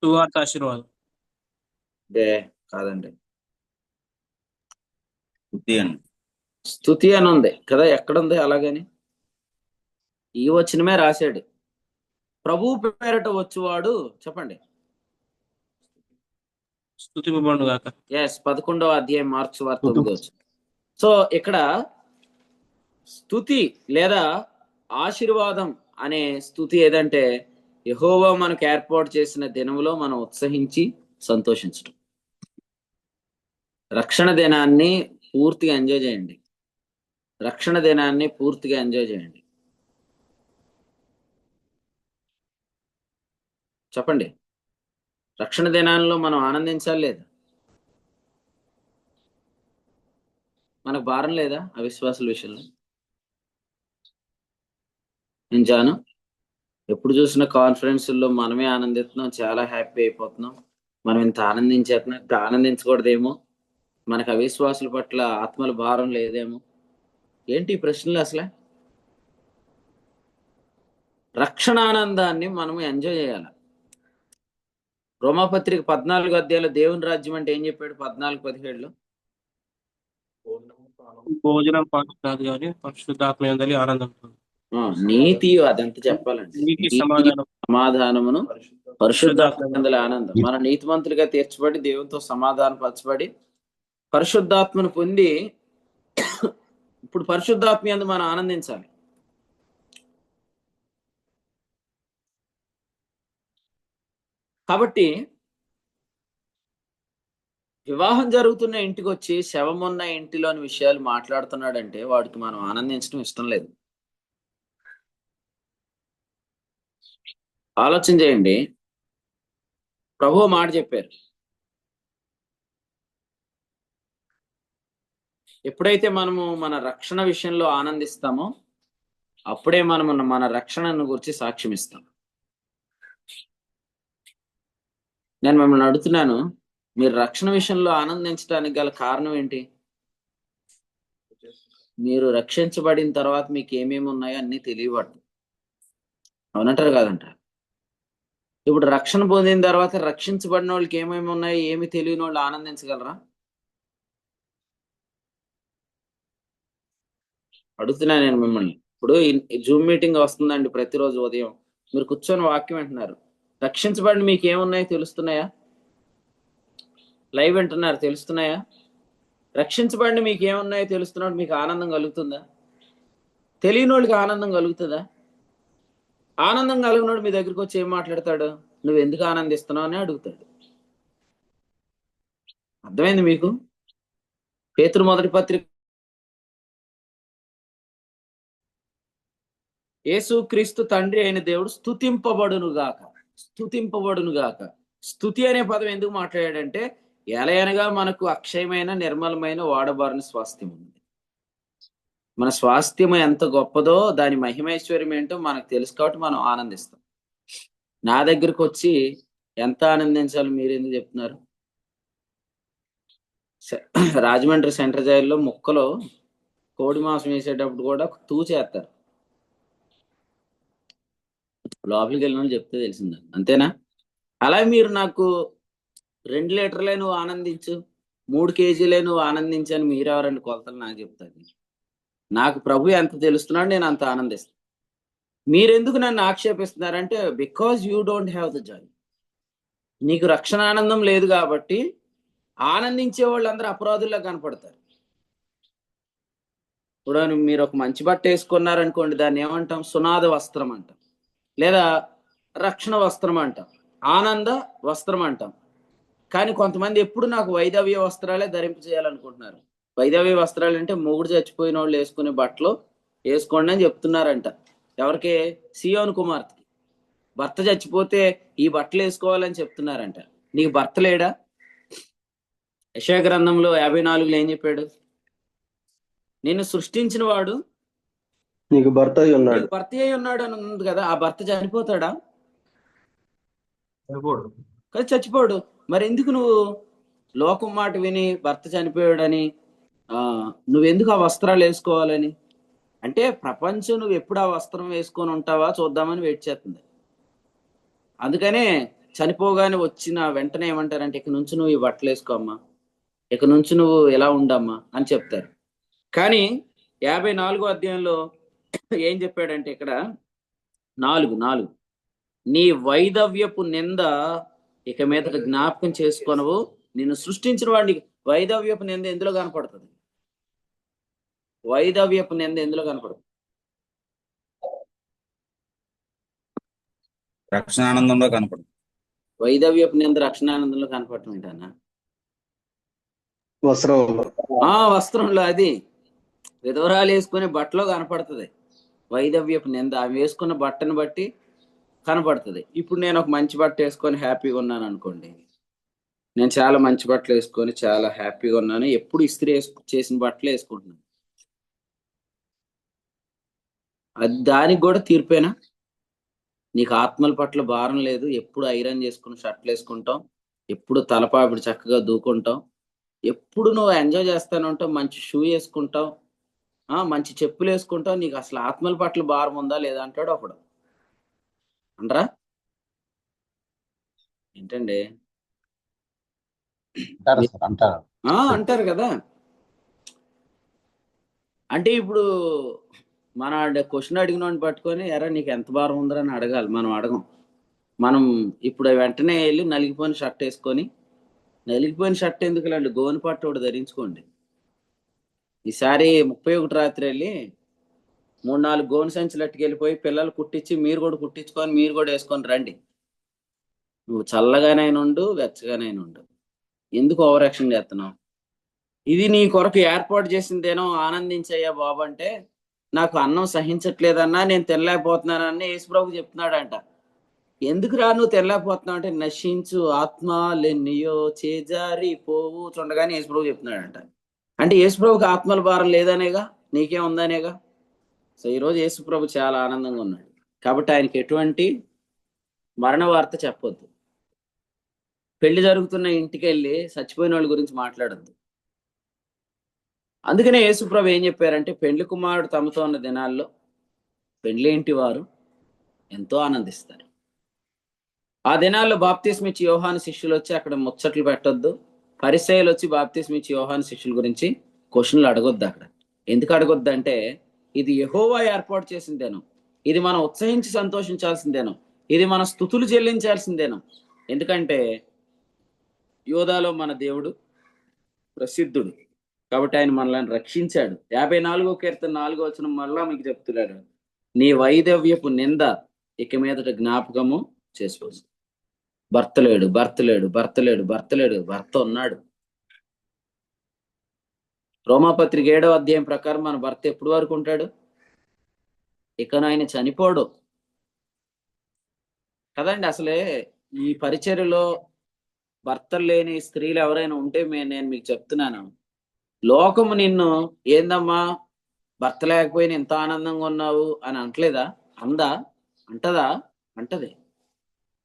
S2: సువార్త ఆశీర్వాదం.
S1: కాదండి, స్తుతి అని ఉంది కదా. ఎక్కడుంది అలాగని? ఈ వచనమే రాశాడు. ప్రభు పేరట వచ్చువాడు, చెప్పండి.
S2: స్తుతింపబడును గాక.
S1: 11వ అధ్యాయం మార్క్స్ వార్త 9వ వచనం. సో ఇక్కడ స్తుతి లేదా ఆశీర్వాదం అనే స్తుతి ఏదంటే, యెహోవా మనకు ఏర్పాటు చేసిన దినములో మనం ఉత్సహించి సంతోషించడం. రక్షణ దినాన్ని పూర్తిగా ఎంజాయ్ చేయండి. రక్షణ దినాన్ని పూర్తిగా ఎంజాయ్ చేయండి. చెప్పండి, రక్షణ దినాల్లో మనం ఆనందించాలి లేదా? మనకు భారం లేదా అవిశ్వాసుల విషయంలో? నేను జాను ఎప్పుడు చూసిన కాన్ఫరెన్సుల్లో మనమే ఆనందిస్తున్నాం, చాలా హ్యాపీ అయిపోతున్నాం. మనం ఇంత ఆనందించేస్తున్నాం, ఇంత ఆనందించకూడదేమో, మనకు అవిశ్వాసుల పట్ల ఆత్మల భారం లేదేమో. ఏంటి ఈ ప్రశ్నలు అసలే? రక్షణ ఆనందాన్ని మనం ఎంజాయ్ చేయాలి. రోమాపత్రిక 14వ అధ్యాయంలో దేవుని రాజ్యం అంటే ఏం చెప్పాడు? 14:17లో
S2: భోజనం పాటు కాదు కానీ పరిశుద్ధాత్మ యందలి ఆనందం.
S1: నీతి, అదంతా చెప్పాలండి.
S2: నీతి,
S1: నీతి,
S2: సమాధానం,
S1: సమాధానమును పరిశుద్ధాత్మ యందలి ఆనందం. మనం నీతిమంతులుగా తీర్చబడి దేవునితో సమాధాన పరచబడి పరిశుద్ధాత్మను పొంది ఇప్పుడు పరిశుద్ధాత్మ యందు మనం ఆనందించాలి. కాబట్టి వివాహం జరుగుతున్న ఇంటికి వచ్చి శవమున్న ఇంటిలోని విషయాలు మాట్లాడుతున్నాడంటే వాడికి మనం ఆనందించడం ఇష్టం లేదు. ఆలోచన చేయండి. ప్రభువు మాట చెప్పారు, ఎప్పుడైతే మనము మన రక్షణ విషయంలో ఆనందిస్తామో అప్పుడే మనము మన రక్షణను గురించి సాక్ష్యం ఇస్తాం. నేను మిమ్మల్ని అడుగుతున్నాను, మీరు రక్షణ విషయంలో ఆనందించడానికి గల కారణం ఏంటి? మీరు రక్షించబడిన తర్వాత మీకు ఏమేమి ఉన్నాయో అన్నీ తెలియబడతాయి. అవునంటారు కాదంటారు? ఇప్పుడు రక్షణ పొందిన తర్వాత రక్షించబడిన వాళ్ళకి ఏమేమి ఉన్నాయో ఏమి తెలియని వాళ్ళు ఆనందించగలరా? అడుగుతున్నా నేను మిమ్మల్ని. ఇప్పుడు జూమ్ మీటింగ్ వస్తుందండి ప్రతిరోజు ఉదయం, మీరు కూర్చొని వాక్యం వింటున్నారు. రక్షించబడి మీకు ఏమున్నాయో తెలుస్తున్నాయా? లైవ్ వింటున్నారు, తెలుస్తున్నాయా? రక్షించబడి మీకు ఏమున్నాయో తెలుస్తున్నప్పుడు మీకు ఆనందం కలుగుతుందా? తెలియని వాళ్ళకి ఆనందం కలుగుతుందా? ఆనందం కలిగినోడు మీ దగ్గరికి వచ్చి ఏం మాట్లాడతాడు? నువ్వు ఎందుకు ఆనందిస్తున్నావు అని అడుగుతాడు. అర్థమైంది మీకు? పేతురు మొదటి పత్రిక, యేసు క్రీస్తు తండ్రి అయిన దేవుడు స్తుతింపబడును గాక. స్తుతింపబడును గాక. స్తుతి అనే పదం ఎందుకు మాట్లాడాడంటే, ఎలయనగా మనకు అక్షయమైన నిర్మలమైన వాడబారిన స్వాస్థ్యం ఉంది. మన స్వాస్థ్యం ఎంత గొప్పదో దాని మహిమైశ్వర్యం ఏంటో మనకు తెలుసు కాబట్టి మనం ఆనందిస్తాం. నా దగ్గరకు వచ్చి ఎంత ఆనందించాలి మీరు ఎందుకు చెప్తున్నారు? రాజమండ్రి సెంటర్ జైల్లో ముక్కలో కోడి మాంసం వేసేటప్పుడు కూడా తూచేస్తారు. లోపలికి వెళ్ళిన వాళ్ళు చెప్తే తెలిసిందా? అంతేనా? అలా మీరు నాకు 2 లీటర్లే నువ్వు ఆనందించు, 3 కేజీలే నువ్వు ఆనందించు అని మీరెవరండి కొలతలు నాకు చెప్తారు? నాకు ప్రభు ఎంత తెలుస్తున్నాడు, నేను అంత ఆనందిస్తాను. మీరెందుకు నన్ను ఆక్షేపిస్తున్నారంటే, because you don't have the joy. నీకు రక్షణ ఆనందం లేదు కాబట్టి ఆనందించే వాళ్ళు అందరూ అపరాధుల్లో కనపడతారు. ఇప్పుడు మీరు ఒక మంచి బట్ట వేసుకున్నారనుకోండి, దాన్ని ఏమంటాం? సునాద వస్త్రం అంటాం, లేదా రక్షణ వస్త్రం అంటాం, ఆనంద వస్త్రం అంటాం. కానీ కొంతమంది ఎప్పుడు నాకు వైదవ్య వస్త్రాలే ధరింప చేయాలనుకుంటున్నారు. వైదవ్య వస్త్రాలు అంటే మొగుడు చచ్చిపోయిన వాళ్ళు వేసుకునే బట్టలు వేసుకోండి అని చెప్తున్నారంట. ఎవరికి? సియోను కుమార్తెకి. భర్త చచ్చిపోతే ఈ బట్టలు వేసుకోవాలని చెప్తున్నారంట. నీకు భర్త లేడా? యెషయా గ్రంథంలో 54లో ఏం చెప్పాడు? నిన్ను సృష్టించిన వాడు
S8: నీకు భర్త అయి ఉన్నాడు.
S1: నీకు భర్త అయి ఉన్నాడు అని ఉంది కదా. ఆ భర్త చనిపోతాడా?
S4: చనిపోడు.
S1: కదా, చచ్చిపోడు. మరి ఎందుకు నువ్వు లోకం మాట విని భర్త చనిపోయాడని నువ్వెందుకు ఆ వస్త్రాలు వేసుకోవాలని? అంటే ప్రపంచం నువ్వు ఎప్పుడు ఆ వస్త్రం వేసుకొని ఉంటావా చూద్దామని వెయిట్ చేస్తుంది. అందుకనే చనిపోగానే వచ్చిన వెంటనే ఏమంటారంటే, ఇక నుంచి నువ్వు ఈ బట్టలు వేసుకోమ్మా, ఇక నుంచి నువ్వు ఎలా ఉండమ్మా అని చెప్తారు. కానీ 54వ అధ్యాయంలో ఏం చెప్పాడంటే, ఇక్కడ 4 నీ వైదవ్యపు నింద ఇక మీదట జ్ఞాపకం చేసుకొనవు. నిన్ను సృష్టించిన వాడికి వైదవ్యపు నింద ఎందులో కనపడుతుంది? వైదవ్యపు నింద ఎందులో కనపడుతుంది?
S9: రక్షణానందంలో కనపడుతుంది.
S1: వైదవ్యపు నింద రక్షణానందంలో కనపడటం ఏంటన్నా?
S8: వస్త్రంలో.
S1: వస్త్రంలో. అది విధవరాలు వేసుకునే బట్టలో కనపడుతుంది వైదవ్యపు నింద. ఆమె వేసుకున్న బట్టను బట్టి కనపడుతుంది. ఇప్పుడు నేను ఒక మంచి బట్ట వేసుకొని హ్యాపీగా ఉన్నాను అనుకోండి, నేను చాలా మంచి బట్టలు వేసుకొని చాలా హ్యాపీగా ఉన్నాను, ఎప్పుడు ఇస్త్రీ చేసిన బట్టలు వేసుకుంటున్నాను. అది దానికి కూడా తీర్పేనా? నీకు ఆత్మల పట్ల భారం లేదు, ఎప్పుడు ఐరన్ చేసుకుని షర్ట్లు వేసుకుంటాం, ఎప్పుడు తలపాపిడి చక్కగా దూకుంటాం, ఎప్పుడు నువ్వు ఎంజాయ్ చేస్తాను ఉంటావు, మంచి షూ వేసుకుంటావు, మంచి చెప్పులు వేసుకుంటావు, నీకు అసలు ఆత్మల పట్ల భారం ఉందా లేదా అంటాడు అప్పుడు. అంటారా ఏంటండి? అంటారు కదా. అంటే ఇప్పుడు మన క్వశ్చన్ అడిగినోడిని పట్టుకొని ఎరా నీకు ఎంత భారం ఉందని అడగాలి. మనం అడగం. మనం ఇప్పుడు వెంటనే వెళ్ళి నలిగిపోయిన షర్ట్ వేసుకొని, నలిగిపోయిన షర్ట్ ఎందుకులండి, గోని పట్టు ఒకటి ధరించుకోండి. ఈసారి 31 రాత్రి వెళ్ళి 3-4 గోను సంచులు అట్టుకెళ్ళిపోయి పిల్లలు కుట్టించి మీరు కూడా కుట్టించుకొని మీరు కూడా వేసుకొని రండి. నువ్వు చల్లగానైనా ఉండు, వెచ్చగానైనా ఉండు. ఎందుకు ఓవర్ యాక్షన్ చేస్తున్నావు? ఇది నీ కొరకు ఏర్పాటు చేసిందేనో, ఆనందించయ్యా బాబు అంటే, నాకు అన్నం సహించట్లేదన్నా, నేను తినలేకపోతున్నానని యేసుప్రభు చెప్తున్నాడంట. ఎందుకు రా నువ్వు తినలేకపోతున్నావు అంటే, నశించు ఆత్మ లెన్నియో చేజారి పోవు చుండగానే యేసుప్రభు చెప్తున్నాడంట. అంటే యేసుప్రభుకి ఆత్మల భారం లేదనేగా, నీకే ఉందనేగా. సో ఈరోజు యేసుప్రభు చాలా ఆనందంగా ఉన్నాడు. కాబట్టి ఆయనకి ఎటువంటి మరణ వార్త చెప్పొద్దు. పెళ్లి జరుగుతున్న ఇంటికి వెళ్ళి చచ్చిపోయిన వాళ్ళ గురించి మాట్లాడద్దు. అందుకనే యేసుప్రభు ఏం చెప్పారంటే, పెండ్లి కుమారుడు తమతో ఉన్న దినాల్లో పెండ్లి ఇంటి వారు ఎంతో ఆనందిస్తారు. ఆ దినాల్లో బాప్తిస్మ ఇచ్చి యోహాను శిష్యులు వచ్చి అక్కడ ముచ్చట్లు పెట్టొద్దు. పరిసయ్యులు వచ్చి బాప్తిస్మ ఇచ్చి యోహాను శిష్యుల గురించి క్వశ్చన్లు అడగొద్దు అక్కడ. ఎందుకు అడగొద్దు అంటే, ఇది యెహోవా ఏర్పాటు చేసిందేనో, ఇది మనం ఉత్సహించి సంతోషించాల్సిందేనో, ఇది మన స్తుతులు చెల్లించాల్సిందేనో. ఎందుకంటే యోధాలో మన దేవుడు ప్రసిద్ధుడు కాబట్టి ఆయన మనల్ని రక్షించాడు. 54వ కీర్తన 4వ వచనం మళ్ళా మీకు చెప్తున్నాడు, నీ వైదవ్యపు నింద ఇక మీదట జ్ఞాపకము చేసుకోవచ్చు. భర్త లేడు, భర్త లేడు, భర్త లేడు, భర్త లేడు, భర్త ఉన్నాడు. రోమాపత్రిక 7వ అధ్యాయం ప్రకారం మన భర్త ఎప్పటి వరకు ఉంటాడు? ఇక ఆయన చనిపోడు కదండి. అసలే ఈ పరిచర్యలో భర్తలు లేని స్త్రీలు ఎవరైనా ఉంటే నేను మీకు చెప్తున్నాను, లోకము నిన్ను ఏందమ్మా భర్త లేకపోయినా ఎంత ఆనందంగా ఉన్నావు అని అంటలేదా? అంటదా? అంటది.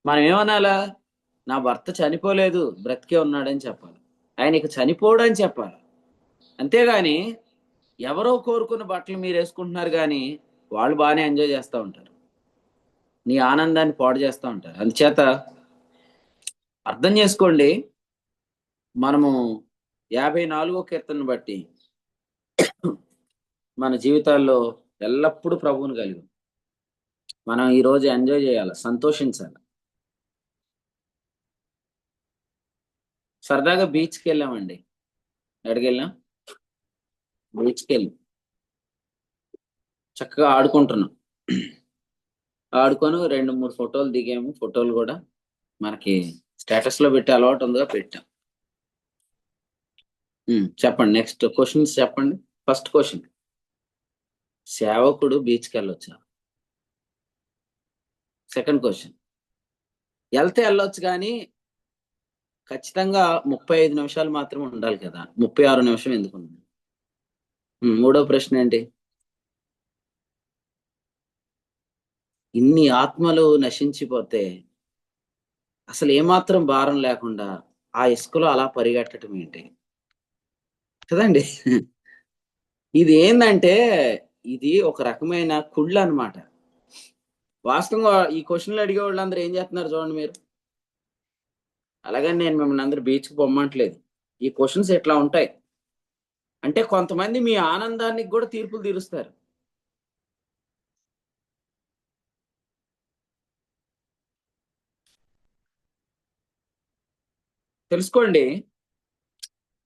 S1: మనం ఏమనాలా? నా భర్త చనిపోలేదు, బ్రతికే ఉన్నాడని చెప్పాలి. ఆయన ఇక చనిపోవడని చెప్పాలి. అంతేగాని ఎవరో కోరుకున్న బట్టలు మీరు వేసుకుంటున్నారు కానీ వాళ్ళు బాగానే ఎంజాయ్ చేస్తూ ఉంటారు, నీ ఆనందాన్ని పాడు చేస్తూ ఉంటారు. అందుచేత అర్థం చేసుకోండి, మనము 54వ కీర్తనను బట్టి మన జీవితాల్లో ఎల్లప్పుడూ ప్రభువుని కలిగి మనం ఈరోజు ఎంజాయ్ చేయాలి, సంతోషించాలి. సరదాగా బీచ్కి వెళ్ళామండి. ఎక్కడికి వెళ్ళాం? బీచ్కి వెళ్ళి చక్కగా ఆడుకుంటున్నాం. ఆడుకొని 2-3 ఫోటోలు దిగాము. ఫోటోలు కూడా మనకి స్టేటస్ లో పెట్టే అలవాటు ఉందిగా, పెట్టాం. చెప్పండి, నెక్స్ట్ క్వశ్చన్స్ చెప్పండి. ఫస్ట్ క్వశ్చన్, సేవకుడు బీచ్కి వెళ్ళొచ్చా? సెకండ్ క్వశ్చన్, వెళ్తే వెళ్ళొచ్చు కానీ ఖచ్చితంగా 35 నిమిషాలు మాత్రమే ఉండాలి కదా, 36 నిమిషం ఎందుకు ఉంది? మూడో ప్రశ్న ఏంటి? ఇన్ని ఆత్మలు నశించిపోతే అసలు ఏమాత్రం భారం లేకుండా ఆ ఇసుకలో అలా పరిగెట్టడం ఏంటి కదండి. ఇది ఏంటంటే ఇది ఒక రకమైన కుళ్ళు అనమాట. వాస్తవంగా ఈ క్వశ్చన్లు అడిగే వాళ్ళందరూ ఏం చేస్తున్నారు చూడండి మీరు. అలాగని నేను మిమ్మల్ని అందరూ బీచ్కి పొమ్మంటలేదు. ఈ క్వశ్చన్స్ ఎట్లా ఉంటాయి అంటే, కొంతమంది మీ ఆనందానికి కూడా తీర్పులు తీరుస్తారు. తెలుసుకోండి,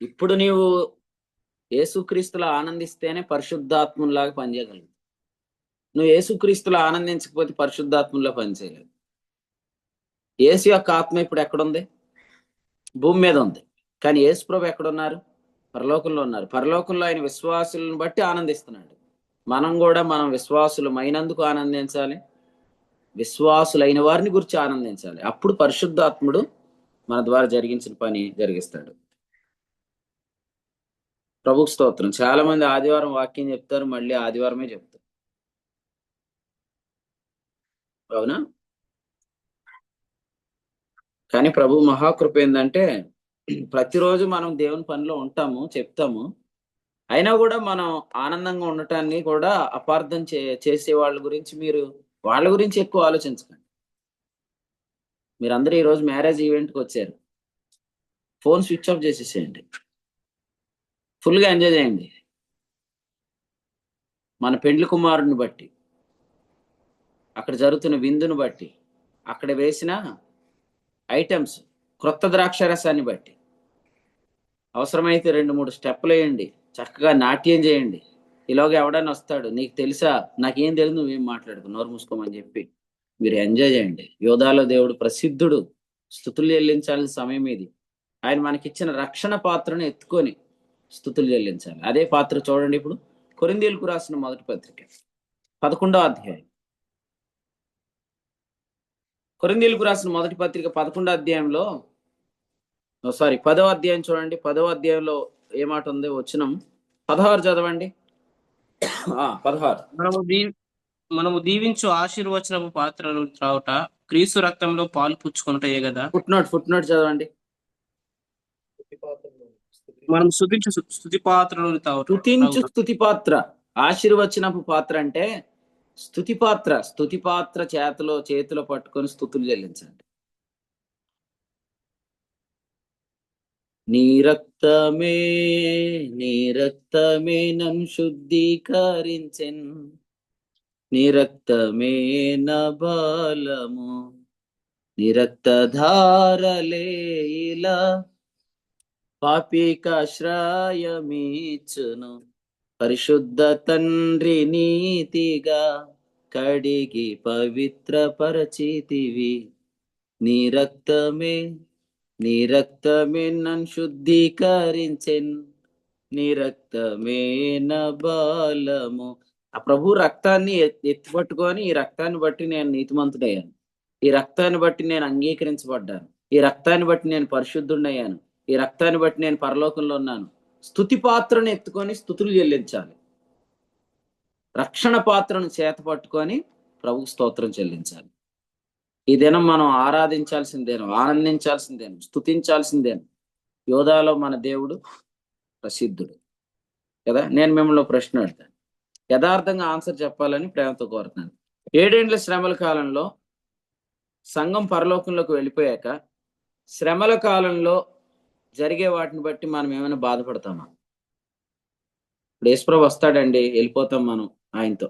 S1: ఇప్పుడు నీవు యేసుక్రీస్తులో ఆనందిస్తేనే పరిశుద్ధాత్ములాగా పనిచేయగలవు. నువ్వు యేసుక్రీస్తులో ఆనందించకపోతే పరిశుద్ధాత్మలో పనిచేయలేవు. యేసు యొక్క ఆత్మ ఇప్పుడు ఎక్కడుంది? భూమి మీద ఉంది. కానీ యేసు ప్రభు ఎక్కడున్నారు? పరలోకంలో ఉన్నారు. పరలోకంలో ఆయన విశ్వాసులను బట్టి ఆనందిస్తున్నాడు. మనం కూడా మనం విశ్వాసులమైనందుకు ఆనందించాలి, విశ్వాసులైన వారిని గురించి ఆనందించాలి. అప్పుడు పరిశుద్ధాత్ముడు మన ద్వారా జరిగించిన పని జరిగిస్తాడు. ప్రభుకు స్తోత్రం. చాలా మంది ఆదివారం వాక్యం చెప్తారు, మళ్ళీ ఆదివారమే చెప్తారు. అవునా? కానీ ప్రభు మహాకృప ఏంటంటే, ప్రతిరోజు మనం దేవుని పనిలో ఉంటాము, చెప్తాము, అయినా కూడా మనం ఆనందంగా ఉండటాన్ని కూడా అపార్థం చేసే వాళ్ళ గురించి వాళ్ళ గురించి ఎక్కువ ఆలోచించకండి. మీరందరూ ఈరోజు మ్యారేజ్ ఈవెంట్కి వచ్చారు, ఫోన్ స్విచ్ ఆఫ్ చేసేసేయండి, ఫుల్గా ఎంజాయ్ చేయండి. మన పెండ్లి కుమారుడిని బట్టి, అక్కడ జరుగుతున్న విందును బట్టి, అక్కడ వేసిన ఐటమ్స్, క్రొత్త ద్రాక్షరసాన్ని బట్టి అవసరమైతే 2-3 స్టెప్పులు వేయండి, చక్కగా నాట్యం చేయండి. ఇలాగ ఎవడైనా వస్తాడు, నీకు తెలుసా, నాకేం తెలియదు, నువ్వేం మాట్లాడుకో, నోరు మూసుకోమని చెప్పి మీరు ఎంజాయ్ చేయండి. యోధాలో దేవుడు ప్రసిద్ధుడు, స్తుతులు చెల్లించాల్సిన సమయం ఇది. ఆయన మనకిచ్చిన రక్షణ పాత్రను ఎత్తుకొని స్తుతులు చెల్లించాలి. అదే పాత్ర చూడండి ఇప్పుడు కొరింథీయులకు రాసిన మొదటి పత్రిక 11వ అధ్యాయం. కొరింథీయులకు రాసిన మొదటి పత్రిక 11వ అధ్యాయంలో 10వ అధ్యాయం చూడండి. 10వ అధ్యాయంలో ఏ మాట ఉంది? వచనం 16 చదవండి. 16.
S2: మనము దీవించు ఆశీర్వచనపు పాత్రలు త్రావుట క్రీస్తు రక్తంలో పాలు పుచ్చుకొనుటయే కదా.
S1: ఫుట్ నోట్ చదవండి.
S2: మనం స్తుతించు స్తుతి పాత్రలు
S1: స్తుతించు స్తుతి పాత్ర. ఆశీర్వచనపు పాత్ర అంటే స్తుతి పాత్ర. స్తుతి పాత్ర చేతిలో పట్టుకొని స్తుతులు చెల్లించండి. నీ రక్తమే నన్ను శుద్ధీకరించెన్, నీ రక్తమే నా బలము, నీ రక్తధారలే ఇలా పాపికాశ్రయమిచ్చును. పరిశుద్ధ తండ్రి నీతిగా కడిగి పవిత్రపరచితివి. నీ రక్తమే నన్ను శుద్ధీకరించెన్, నీ రక్తమే నా బలము. ఆ ప్రభు రక్తాన్ని ఎత్తిపట్టుకొని, ఈ రక్తాన్ని బట్టి నేను నీతిమంతుడయ్యాను, ఈ రక్తాన్ని బట్టి నేను అంగీకరించబడ్డాను, ఈ రక్తాన్ని బట్టి నేను పరిశుద్ధుడయ్యాను, ఈ రక్తాన్ని బట్టి నేను పరలోకంలో ఉన్నాను. స్తుతి పాత్రను ఎత్తుకొని స్తుతులు చెల్లించాలి. రక్షణ పాత్రను చేత పట్టుకొని ప్రభుకు స్తోత్రం చెల్లించాలి. ఈ దినం మనం ఆరాధించాల్సిందేను, ఆనందించాల్సిందేను, స్తుతించాల్సిందేను. యోధాలో మన దేవుడు ప్రసిద్ధుడు కదా. నేను మిమ్మల్ని ప్రశ్న అడుగుతాను, యథార్థంగా ఆన్సర్ చెప్పాలని ప్రేమతో కోరుతున్నాను. 7 ఏండ్ల శ్రమల కాలంలో సంఘం పరలోకంలోకి వెళ్ళిపోయాక శ్రమల కాలంలో జరిగే వాటిని బట్టి మనం ఏమైనా బాధపడతామా? ఇప్పుడు యేసుప్రభు వస్తాడండి, వెళ్ళిపోతాం మనం ఆయనతో.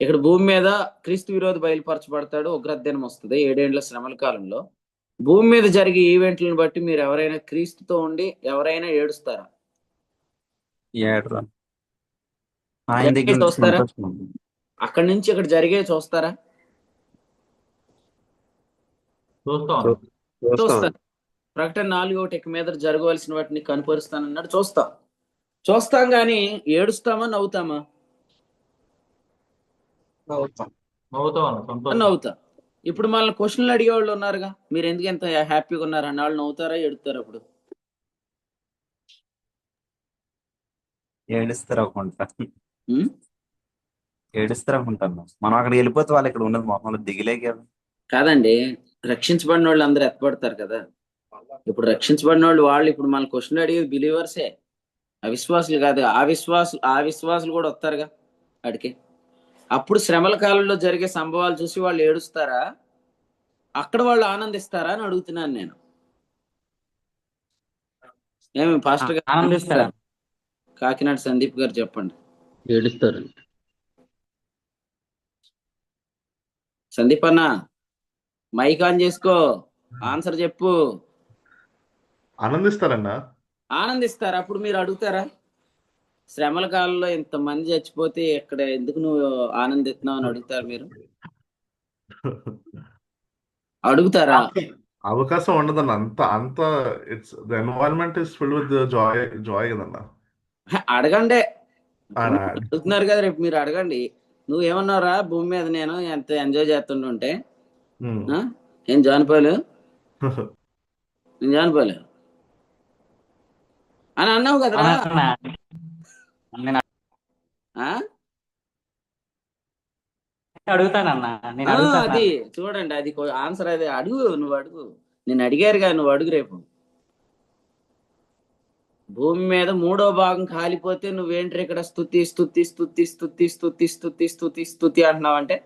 S1: ఇక్కడ భూమి మీద క్రీస్తు విరోధి బయలుపరచబడతాడు, ఉగ్రదినం వస్తుంది 7 ఏండ్ల శ్రమల కాలంలో. భూమి మీద జరిగే ఈవెంట్లను బట్టి మీరు ఎవరైనా క్రీస్తుతో ఉండి ఎవరైనా ఏడుస్తారా? చూస్తారా? అక్కడి నుంచి ఇక్కడ జరిగే చూస్తారా? చూస్తారు. ప్రకటన 4:1 ఇక మీద జరగవలసిన వాటిని కనుపరుస్తానన్నాడు. చూస్తాం కానీ ఏడుస్తామా నవ్వుతామా? నవ్వుతా. ఇప్పుడు మనల్ని క్వశ్చన్లు అడిగే వాళ్ళు ఉన్నారుగా, మీరు ఎందుకు ఎంత హ్యాపీగా ఉన్నారు అన్న వాళ్ళు నవ్వుతారా ఏడుతారా? అప్పుడు
S9: ఏడుస్తారు అనుకుంటాను. మనం అక్కడికి వెళ్ళిపోతే వాళ్ళు ఇక్కడ ఉన్నది మొహంలో దిగిలే కదా. కాదండి,
S1: రక్షించబడిన వాళ్ళు అందరూ ఎత్తపడతారు కదా. ఇప్పుడు రక్షించబడిన వాళ్ళు ఇప్పుడు మన క్వశ్చన్ అడిగేది బిలీవర్సే, అవిశ్వాసులు కాదు. ఆ విశ్వాసులు కూడా వస్తారుగా అడికి. అప్పుడు శ్రమల కాలంలో జరిగే సంభవాలు చూసి వాళ్ళు ఏడుస్తారా, అక్కడ వాళ్ళు ఆనందిస్తారా అని అడుగుతున్నాను నేను. ఏమి పాస్టర్ గారు ఆనందిస్తారా? కాకినాడ సందీప్ గారు చెప్పండి.
S3: ఏడుస్తారు.
S1: సందీప్ అన్న మైక్ ఆన్ చేసుకో, ఆన్సర్ చెప్పు. ఆనందిస్తారా? అప్పుడు మీరు అడుగుతారా? శ్రమల కాలంలో ఇంతమంది చచ్చిపోతే ఇక్కడ ఎందుకు నువ్వు ఆనందిస్తున్నావు అని అడుగుతారు మీరు? అడుగుతారా?
S10: అవకాశం ఉండదన్న. అంత అంత it's the environment is filled with Joy కదన్న.
S1: అడగండి. అడుగుతున్నారు కదా, రేపు మీరు అడగండి. నువ్వేమన్నారా భూమి మీద నేను ఎంత ఎంజాయ్ చేస్తుంటే ఏం జానిపోలే అని అన్నావు కదరా. అది చూడండి, అది ఆన్సర్. అది నువ్వు అడుగు. నేను అడిగారుగా, నువ్వు అడుగు రేపు. భూమి మీద 3వ భాగం కాలిపోతే నువ్వేంటి ఇక్కడ స్తుతి స్తుతి స్తుతి స్తుతి స్తుతి స్తుతి స్తుతి స్తుతి అంటున్నావంటే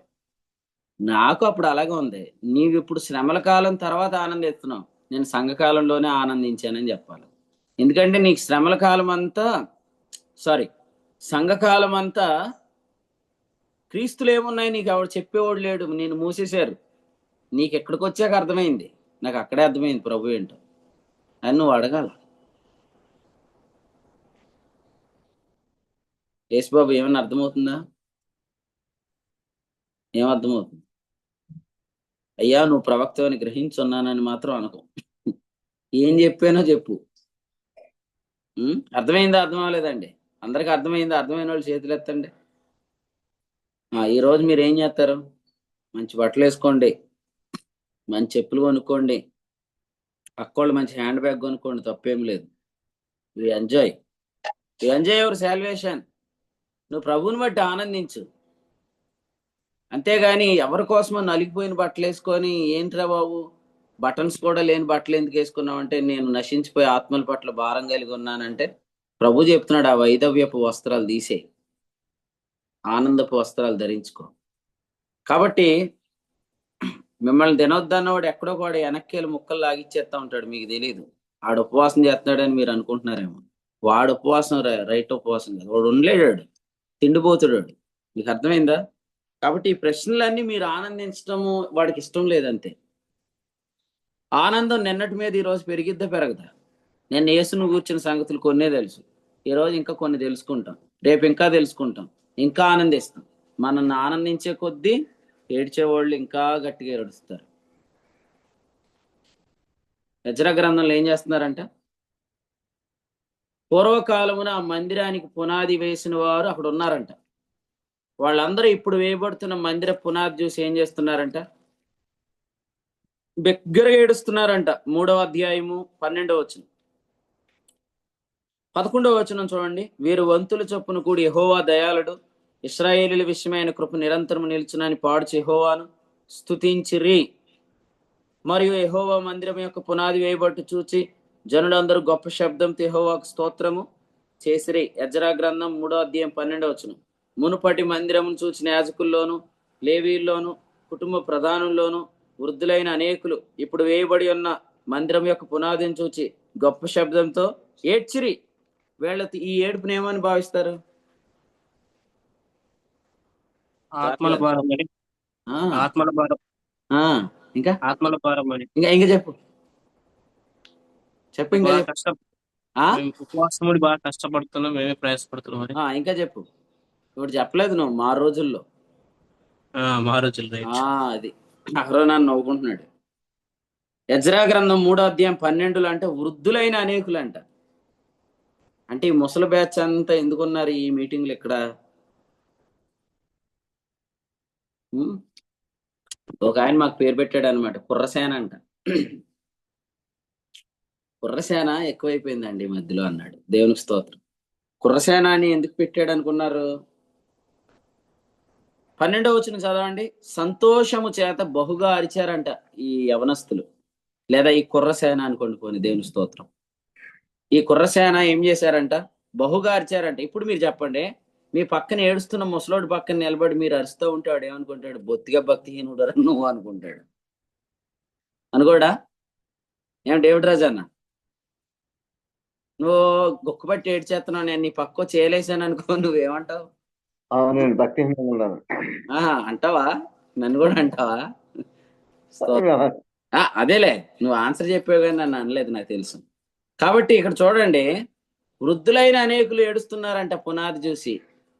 S1: నాకు అప్పుడు అలాగే ఉంది. నీవు ఇప్పుడు శ్రమల కాలం తర్వాత ఆనందిస్తున్నావు, నేను సంఘకాలంలోనే ఆనందించానని చెప్పాలి. ఎందుకంటే నీకు శ్రమల కాలం అంతా సంఘకాలం అంతా క్రీస్తులు ఏమున్నాయి నీకు ఎవరు చెప్పేవాడు లేడు, నేను మూసేశారు. నీకు ఎక్కడికి వచ్చాక అర్థమైంది, నాకు అక్కడే అర్థమైంది ప్రభు ఏంటో అని నువ్వు అడగాల. యేసుబాబు ఏమన్నా అర్థమవుతుందా? ఏమర్థమవుతుంది? అయ్యా నువ్వు ప్రవక్తని గ్రహించున్నానని మాత్రం అనుకో. ఏం చెప్పానో చెప్పు. అర్థమైందా? అర్థం అవ్వలేదండి? అందరికీ అర్థమైందా? అర్థమైన వాళ్ళు చేతులు ఎత్తండి. ఈరోజు మీరు ఏం చేస్తారు? మంచి బట్టలు వేసుకోండి, మంచి చెప్పులు కొనుక్కోండి, అక్కోళ్ళు మంచి హ్యాండ్ బ్యాగ్ కొనుక్కోండి, తప్పేం లేదు. You enjoy your salvation. నువ్వు ప్రభువుని బట్టి ఆనందించు. అంతేగాని ఎవరి కోసమో నలిగిపోయిన బట్టలు వేసుకొని ఏంట్రా బాబు బటన్స్ కూడా లేని బట్టలు ఎందుకు వేసుకున్నావు అంటే నేను నశించిపోయి ఆత్మల పట్ల భారం కలిగి ఉన్నానంటే ప్రభు చెప్తున్నాడు ఆ వైదవ్యపు వస్త్రాలు తీసేయి, ఆనందపు వస్త్రాలు ధరించుకో. కాబట్టి మిమ్మల్ని తినొద్దన్నవాడు ఎక్కడో కూడా వెనక్కి ముక్కలు లాగిచ్చేస్తా ఉంటాడు, మీకు తెలియదు. ఆడు ఉపవాసం చేస్తున్నాడని మీరు అనుకుంటున్నారేమో. వాడు ఉపవాసం రైట్ ఉపవాసం కాదు, వాడు ఉండలేడాడు, తిండిపోతుడాడు. మీకు అర్థమైందా? కాబట్టి ఈ ప్రశ్నలన్నీ మీరు ఆనందించడము వాడికి ఇష్టం లేదంతే. ఆనందం నిన్నటి మీద ఈరోజు పెరిగిద్దా పెరగదా? నేను యేసును కూర్చున్న సంగతులు కొన్నే తెలుసు, ఈరోజు ఇంకా కొన్ని తెలుసుకుంటాం, రేపు ఇంకా తెలుసుకుంటాం, ఇంకా ఆనందిస్తాం. మనల్ని ఆనందించే కొద్దీ ఏడ్చేవాళ్ళు ఇంకా గట్టిగా ఏడుస్తారు. యెజ్రా గ్రంథంలో ఏం చేస్తున్నారంట, పూర్వకాలమున ఆ మందిరానికి పునాది వేసిన వారు అక్కడ ఉన్నారంట. వాళ్ళందరూ ఇప్పుడు వేయబడుతున్న మందిర పునాది చూసి ఏం చేస్తున్నారంట, బిగ్గరగా ఏడుస్తున్నారంట. 3వ అధ్యాయము 12వ వచనం 11వ వచనం చూడండి. వీరు వంతుల చొప్పున కూడి యెహోవా దయాళుడు, ఇశ్రాయేలీయుల విషయమైన కృప నిరంతరం నిలిచునని పాడుచు యెహోవాను స్తుతించిరి. మరియు యెహోవా మందిరం యొక్క పునాది వేయబట్టు చూచి జనులందరూ గొప్ప శబ్దంతో యెహోవాకు స్తోత్రము చేసిరి. యెజ్రా గ్రంథం 3వ అధ్యాయం 12వ వచనం. మునుపటి మందిరమును చూచిన యాజకుల్లోను లేవీల్లోను కుటుంబ ప్రధానుల్లోను వృద్ధులైన అనేకులు ఇప్పుడు వేయబడి ఉన్న మందిరం యొక్క పునాదిని చూచి గొప్ప శబ్దంతో ఏడ్చిరి. వీళ్ళ ఈ ఏడుపుని ఏమని భావిస్తారు?
S2: ఆత్మల భారం అని. ఆత్మల భారం.
S1: ఇంకా
S2: ఆత్మల భారం అని.
S1: ఇంకా చెప్పు ఇంకా
S2: కష్టం. ఉపవాసం బాగా కష్టపడుతున్నాం, మేమే ప్రయాసపడుతున్నాం అని.
S1: ఇంకా చెప్పు. ఇప్పుడు చెప్పలేదు నువ్వు మా రోజుల్లో.
S2: మా రోజుల్లో
S1: అది అహరోనాన్ని నవ్వుకుంటున్నాడు. యెజ్రా గ్రంథం 3వ అధ్యాయం 12 అంటే వృద్ధులైన అనేకులు అంట. అంటే ఈ ముసలి బ్యాచ్ అంతా ఎందుకున్నారు ఈ మీటింగ్లు ఇక్కడ? ఒక ఆయన మాకు పేరు పెట్టాడు అనమాట, కుర్రసేన అంట. కుర్రసేన ఎక్కువైపోయిందండి ఈ మధ్యలో అన్నాడు. దేవునికి స్తోత్రం. కుర్రసేన అని ఎందుకు పెట్టాడు అనుకున్నారు? 12వ వచనం చదవండి. సంతోషము చేత బహుగా అరిచారంట ఈ యవనస్తులు, లేదా ఈ కుర్రసేన అనుకోండి పోని, దేవుని స్తోత్రం. ఈ కుర్రసేన ఏం చేశారంట? బహుగా అరిచారంట. ఇప్పుడు మీరు చెప్పండి, మీ పక్కన ఏడుస్తున్న ముసలోడి పక్కన నిలబడి మీరు అరుస్తూ ఉంటే వాడు ఏమనుకుంటాడు? బొత్తిగా భక్తిహీనుడు నువ్వు అనుకుంటాడు. అనుకోడా? ఏమిటి డేవిడ్ రాజు అన్న, నువ్వు గుక్కబట్టి ఏడ్చేస్తున్నావు, నేను నీ పక్క చేయలేసాను అనుకో, నువ్వేమంటావు?
S8: నేను భక్తిహీనంగా ఉన్నాను
S1: అంటావా? నన్ను కూడా అంటావా? అదేలే, నువ్వు ఆన్సర్ చెప్పావు కానీ నన్ను అనలేదు, నాకు తెలుసు. కాబట్టి ఇక్కడ చూడండి, వృద్ధులైన అనేకులు ఏడుస్తున్నారంట పునాది చూసి.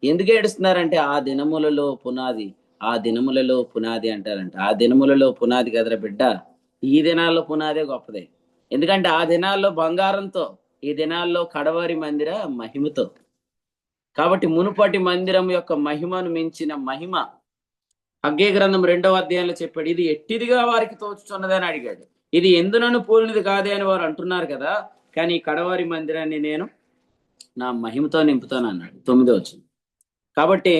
S1: ఎందుకు ఏడుస్తున్నారంటే ఆ దినములలో పునాది, ఆ దినములలో పునాది అంటారంట. ఆ దినములలో పునాది కదరా బిడ్డ, ఈ దినాల్లో పునాదే గొప్పదే. ఎందుకంటే ఆ దినాల్లో బంగారంతో, ఈ దినాల్లో కడవరి మందిర మహిమతో. కాబట్టి మునుపటి మందిరం యొక్క మహిమను మించిన మహిమ హగ్గై గ్రంథం 2వ అధ్యాయంలో చెప్పాడు. ఇది ఎట్టిదిగా వారికి తోచుచున్నదని అడిగాడు. ఇది ఎందునను పోలినది కాదే అని వారు అంటున్నారు కదా, కానీ ఈ కడవరి మందిరాన్ని నేను నా మహిమతో నింపుతాను అన్నాడు 9వ వచనం. కాబట్టి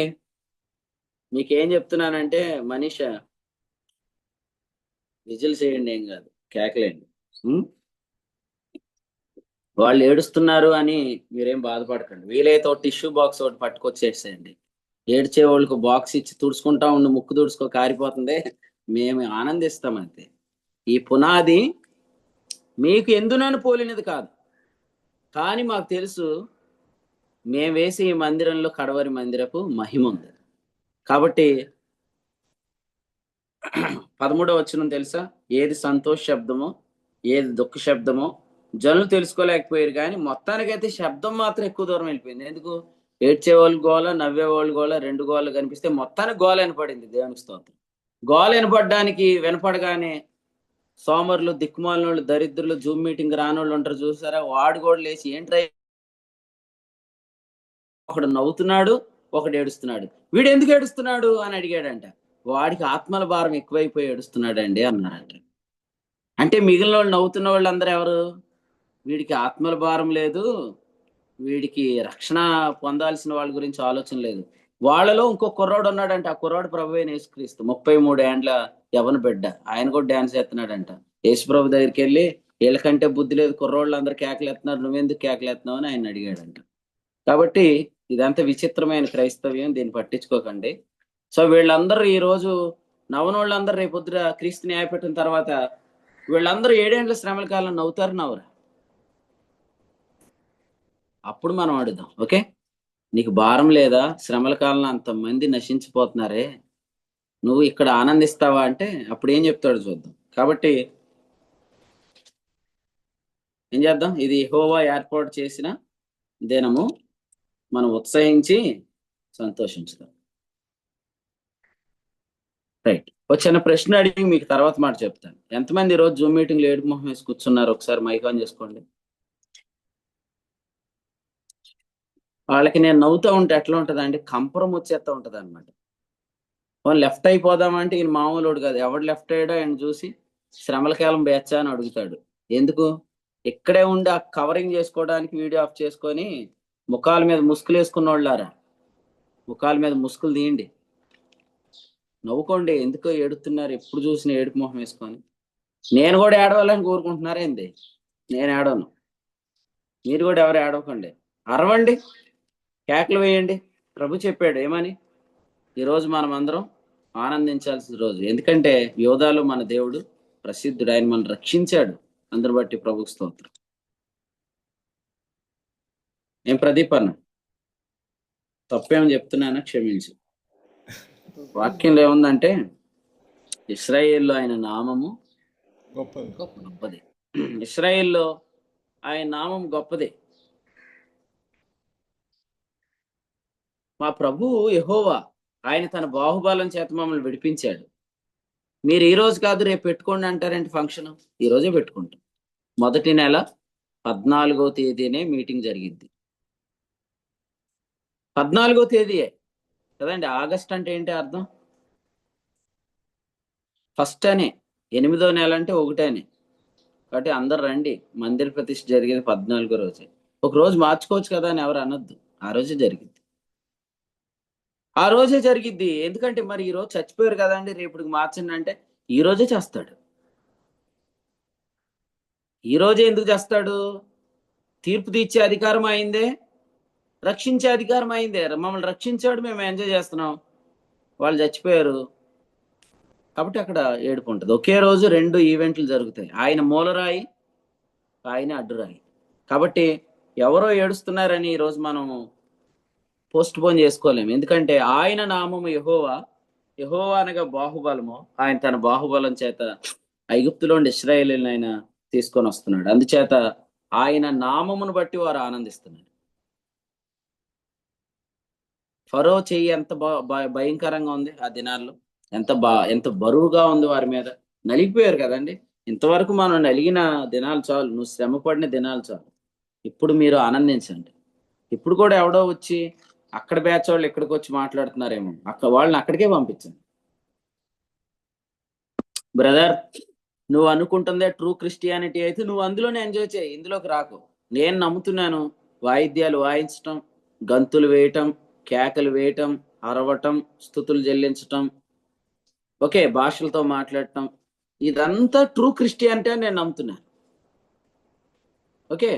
S1: మీకేం చెప్తున్నానంటే, మనీష విజిల్స్ వేయండి, ఏం కాదు, కేకలేండి. వాళ్ళు ఏడుస్తున్నారు అని మీరేం బాధపడకండి. వీలైతే ఒక టిష్యూ బాక్స్ ఒకటి పట్టుకొచ్చేసేయండి. ఏడ్చే వాళ్ళకు బాక్స్ ఇచ్చి తుడుచుకుంటా ఉండి, ముక్కు తుడుచుకో కారిపోతుంది, మేము ఆనందిస్తాం అంతే. ఈ పునాది మీకు ఎందునని పోలినది కాదు, కానీ మాకు తెలుసు మేము వేసే ఈ మందిరంలో కడవరి మందిరపు మహిమ ఉంది. కాబట్టి 13వ వచనం తెలుసా? ఏది సంతోష శబ్దమో ఏది దుఃఖ శబ్దమో జనులు తెలుసుకోలేకపోయారు, కానీ మొత్తానికైతే శబ్దం మాత్రం ఎక్కువ దూరం వెళ్ళిపోయింది. ఎందుకు? ఏడ్చేవాళ్ళు గోల, నవ్వేవాళ్ళు గోల, 2 గోళ్ళు కనిపిస్తే మొత్తానికి గోల వినపడింది. దేవునికి స్తోత్రం. గోల వినపడడానికి వినపడగానే సోమరులు, దిక్కుమాలినోళ్ళు, దరిద్రులు, జూమ్ మీటింగ్ రానోళ్ళు ఉంటారు చూసారా, వాడు కూడా లేచి ఏంట్రై, ఒకడు నవ్వుతున్నాడు, ఒకడు ఏడుస్తున్నాడు. వీడు ఎందుకు ఏడుస్తున్నాడు అని అడిగాడంట. వాడికి ఆత్మల భారం ఎక్కువైపోయి ఏడుస్తున్నాడండి అన్నారంట. అంటే మిగిలిన వాళ్ళు, నవ్వుతున్న వాళ్ళు అందరూ ఎవరు? వీడికి ఆత్మల భారం లేదు, వీడికి రక్షణ పొందాల్సిన వాళ్ళ గురించి ఆలోచన లేదు. వాళ్ళలో ఇంకో కుర్రాడు ఉన్నాడంట. ఆ కుర్రాడు ప్రభువైన యేసుక్రీస్తు, 33 ఏండ్ల యవన బిడ్డ. ఆయన కూడా డాన్స్ చేస్తున్నాడంట. యేసు ప్రభు దగ్గరికి వెళ్ళి, వీళ్ళకంటే బుద్ధి లేదు, కుర్రోళ్ళు అందరు కేకలేస్తున్నారు, నువ్వెందుకు కేకలేస్తున్నావు అని ఆయన అడిగాడంట. కాబట్టి ఇదంతా విచిత్రమైన క్రైస్తవ్యం, దీన్ని పట్టించుకోకండి. సో వీళ్ళందరూ ఈ రోజు నవనోళ్ళందరూ రేపొద్దున క్రీస్తు న్యాయపెట్టిన తర్వాత వీళ్ళందరూ 7 ఏండ్ల శ్రమల కాలం నవ్వుతారు, నవ్వరా? అప్పుడు మనం అడుగుదాం, ఓకే, నీకు భారం లేదా? శ్రమల కాలంలో అంతమంది నశించిపోతున్నారే, నువ్వు ఇక్కడ ఆనందిస్తావా అంటే అప్పుడు ఏం చెప్తాడు చూద్దాం. కాబట్టి ఏం చేద్దాం? ఇది యెహోవా ఏర్పాటు చేసిన దినము, మనం ఉత్సహించి సంతోషించుదాం. రైట్, వచ్చిన ప్రశ్న అడిగి మీకు తర్వాత మాట చెప్తాను. ఎంతమంది ఈరోజు జూమ్ మీటింగ్లో ఏడుపు మొహం వేసి కూర్చున్నారు? ఒకసారి మైక్ ఆన్ చేసుకోండి. వాళ్ళకి నేను నవ్వుతూ ఉంటే ఎట్లా ఉంటుంది అంటే కంపరం వచ్చేస్తూ ఉంటుంది అనమాట. లెఫ్ట్ అయిపోదామంటే ఈయన మామూలుడు కాదు. ఎవడు లెఫ్ట్ అయ్యాడో ఆయన చూసి శ్రమల కాలం బేచ్చా అని అడుగుతాడు. ఎందుకు? ఇక్కడే ఉండి ఆ కవరింగ్ చేసుకోవడానికి వీడియో ఆఫ్ చేసుకొని ముఖాల మీద ముసుగులు వేసుకున్న వాళ్ళారా, ముఖాల మీద ముసుగులు తీయండి, నవ్వుకోండి. ఎందుకో ఏడుతున్నారు ఎప్పుడు చూసిన ఏడుపు మొహం వేసుకొని? నేను కూడా ఏడవాలని కోరుకుంటున్నారా ఏంది? నేను ఏడవను, మీరు కూడా ఎవరు ఏడవకండి. అరవండి, కేకలు వేయండి. ప్రభు చెప్పాడు ఏమని? ఈరోజు మనం అందరం ఆనందించాల్సిన రోజు. ఎందుకంటే యోధాలో మన దేవుడు ప్రసిద్ధుడు, ఆయన మనం రక్షించాడు. అందరు బట్టి ప్రభుకు స్తోత్రం. ఏం ప్రదీప్ అన్న, తప్పేమని చెప్తున్నానా? క్షమించు. వాక్యంలో ఏముందంటే ఇశ్రాయేల్లో ఆయన నామము గొప్పది. ఇశ్రాయేల్లో ఆయన నామం గొప్పది. మా ప్రభువు యెహోవా, ఆయన తన బాహుబలం చేత మమ్మల్ని విడిపించాడు. మీరు ఈ రోజు కాదు రేపు పెట్టుకోండి అంటారేంటి ఫంక్షన్? ఈ రోజే పెట్టుకుంటాం. మొదటి నెల 14వ తేదీనే మీటింగ్ జరిగింది. 14వ తేదీయే కదండి. ఆగస్ట్ అంటే ఏంటి అర్థం? ఫస్ట్ అనే, 8వ నెల అంటే 1 అనే. కాబట్టి అందరు రండి. మందిర ప్రతిష్ఠ జరిగేది 14వ రోజే. ఒక రోజు మార్చుకోవచ్చు కదా అని ఎవరు అనొద్దు. ఆ రోజే జరిగింది, ఆ రోజే జరిగిద్ది. ఎందుకంటే మరి ఈ రోజు చచ్చిపోయారు కదండి, రేపుడికి మార్చండి అంటే ఈ రోజే చేస్తాడు. ఈ రోజే ఎందుకు చేస్తాడు? తీర్పు తీర్చే అధికారం అయిందే, రక్షించే అధికారం అయిందే. మమ్మల్ని రక్షించాడు, మేము ఎంజాయ్ చేస్తున్నాం. వాళ్ళు చచ్చిపోయారు కాబట్టి అక్కడ ఏడుపు ఉంటుంది. ఒకే రోజు 2 ఈవెంట్లు జరుగుతాయి. ఆయన మూలరాయి, ఆయన అడ్డురాయి. కాబట్టి ఎవరో ఏడుస్తున్నారని ఈరోజు మనం పోస్ట్ పోన్ చేసుకోలేము. ఎందుకంటే ఆయన నామము యెహోవా, యెహోవా అనగా బాహుబలము. ఆయన తన బాహుబలం చేత ఐగుప్తులో ఇశ్రాయేలుని ఆయన తీసుకొని వస్తున్నాడు. అందుచేత ఆయన నామమును బట్టి వారు ఆనందిస్తున్నారు. ఫరో చెయ్యి ఎంత భయంకరంగా ఉంది ఆ దినాల్లో, ఎంత బరువుగా ఉంది వారి మీద. నలిగిపోయారు కదండి. ఇంతవరకు మనం నలిగిన దినాలు చాలు, నువ్వు శ్రమ పడిన దినాలు చాలు. ఇప్పుడు మీరు ఆనందించండి. ఇప్పుడు కూడా ఎవడో వచ్చి అక్కడ బ్యాచ్ వాళ్ళు ఇక్కడికి వచ్చి మాట్లాడుతున్నారేమో, వాళ్ళని అక్కడికే పంపించండి. బ్రదర్, నువ్వు అనుకుంటుందే ట్రూ క్రిస్టియానిటీ అయితే నువ్వు అందులోనే ఎంజాయ్ చేయి, ఇందులోకి రాకు. నేను నమ్ముతున్నాను వాయిద్యాలు వాయించటం, గంతులు వేయటం, కేకలు వేయటం, అరవటం, స్తుతులు చెల్లించటం, ఓకే, భాషలతో మాట్లాడటం, ఇదంతా ట్రూ క్రిస్టియానిటీ అని నేను నమ్ముతున్నాను. ఓకే,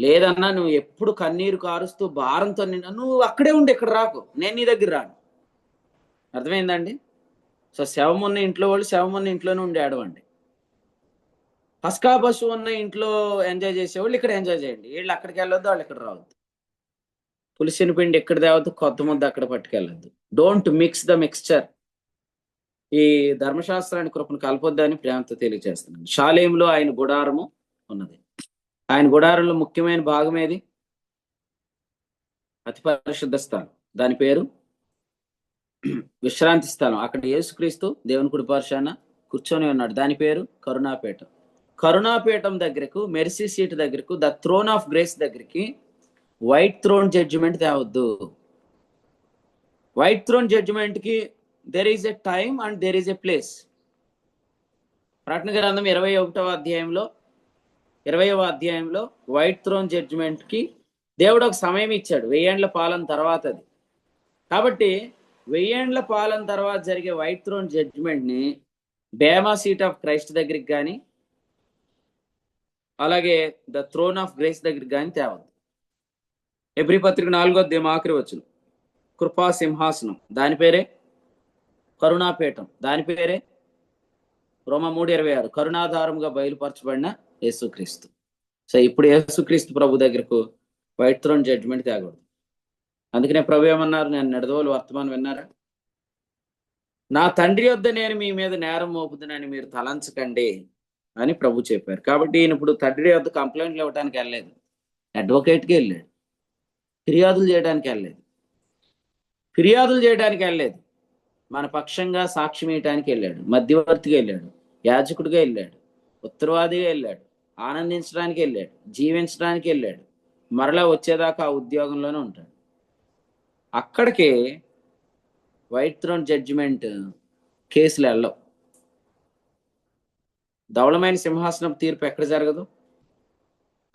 S1: లేదన్నా నువ్వు ఎప్పుడు కన్నీరు కారుస్తూ భారంతో నువ్వు అక్కడే ఉండి ఇక్కడ రాకు, నేను నీ దగ్గర రాను. అర్థమైందండి? సో శవం ఉన్న ఇంట్లో వాళ్ళు శవం ఉన్న ఇంట్లోనే ఉండి ఆడవండి. పస్కా పశువు ఉన్న ఇంట్లో ఎంజాయ్ చేసేవాళ్ళు ఇక్కడ ఎంజాయ్ చేయండి. వీళ్ళు అక్కడికి వెళ్ళొద్దు, వాళ్ళు ఇక్కడ రావద్దు. పులిసిన పిండి ఎక్కడ తేవద్దు, కొత్త ముద్ద అక్కడ పట్టుకెళ్ళొద్దు. Don't mix the mixture. ఈ ధర్మశాస్త్రాన్ని కృపను కలపొద్దని ప్రేమతో తెలియజేస్తున్నాను. షాలేంలో ఆయన గుడారము ఉన్నది. ఆయన గుడారంలో ముఖ్యమైన భాగం ఏది? అతి పరిశుద్ధ స్థలం. దాని పేరు విశ్రాంతి స్థలం. అక్కడ యేసుక్రీస్తు దేవుని కుడి పార్శ్వాన కూర్చొని ఉన్నాడు. దాని పేరు కరుణాపీఠం. కరుణాపీఠం దగ్గరకు, మెర్సీ సీట్ దగ్గరకు, ద థ్రోన్ ఆఫ్ గ్రేస్ దగ్గరికి వైట్ థ్రోన్ జడ్జిమెంట్ తేవద్దు. వైట్ థ్రోన్ జడ్జిమెంట్ కి there is a time and there is a place. ప్రకటన గ్రంథం 21వ అధ్యాయంలో 20వ అధ్యాయంలో వైట్ థ్రోన్ జడ్జిమెంట్కి దేవుడు ఒక సమయం ఇచ్చాడు, 1000 ఏండ్ల పాలన తర్వాత. అది కాబట్టి 1000 ఏండ్ల పాలన తర్వాత జరిగే వైట్ థ్రోన్ జడ్జిమెంట్ని బేమా సీట్ ఆఫ్ క్రైస్ట్ దగ్గరికి కానీ అలాగే ద థ్రోన్ ఆఫ్ గ్రేస్ దగ్గరికి కానీ తేవద్దు. ఎబ్రీ పత్రిక 4వ అధ్యాయం ఆఖరి వచనం, కృపా సింహాసనం దాని పేరే, కరుణాపీఠం దాని పేరే, రోమా 3:26 కరుణాధారముగా బయలుపరచబడిన యేసుక్రీస్తు. సో ఇప్పుడు యేసుక్రీస్తు ప్రభు దగ్గరకు వైట్ థ్రోన్ జడ్జిమెంట్ తేగకూడదు. అందుకనే ప్రభు ఏమన్నారు, నేను నెడదోలు వర్తమానం విన్నారా, నా తండ్రి వద్ద నేను మీ మీద నేరం మోపుదునని మీరు తలంచకండి అని ప్రభు చెప్పారు. కాబట్టి ఈయన ఇప్పుడు తండ్రి వద్ద కంప్లైంట్లు ఇవ్వడానికి వెళ్ళలేదు, అడ్వకేట్కి వెళ్ళాడు. ఫిర్యాదులు చేయడానికి వెళ్ళలేదు, మన పక్షంగా సాక్ష్యం ఇవ్వడానికి వెళ్ళాడు, మధ్యవర్తిగా వెళ్ళాడు, యాజకుడిగా వెళ్ళాడు, ఉత్తరవాదిగా వెళ్ళాడు, ఆనందించడానికి వెళ్ళాడు, జీవించడానికి వెళ్ళాడు, మరలా వచ్చేదాకా ఆ ఉద్యోగంలోనే ఉంటాడు. అక్కడికి వైట్ థ్రోన్ జడ్జిమెంట్ కేసులు వెళ్ళవు. ధవళమైన సింహాసనం తీర్పు ఎక్కడ జరగదు,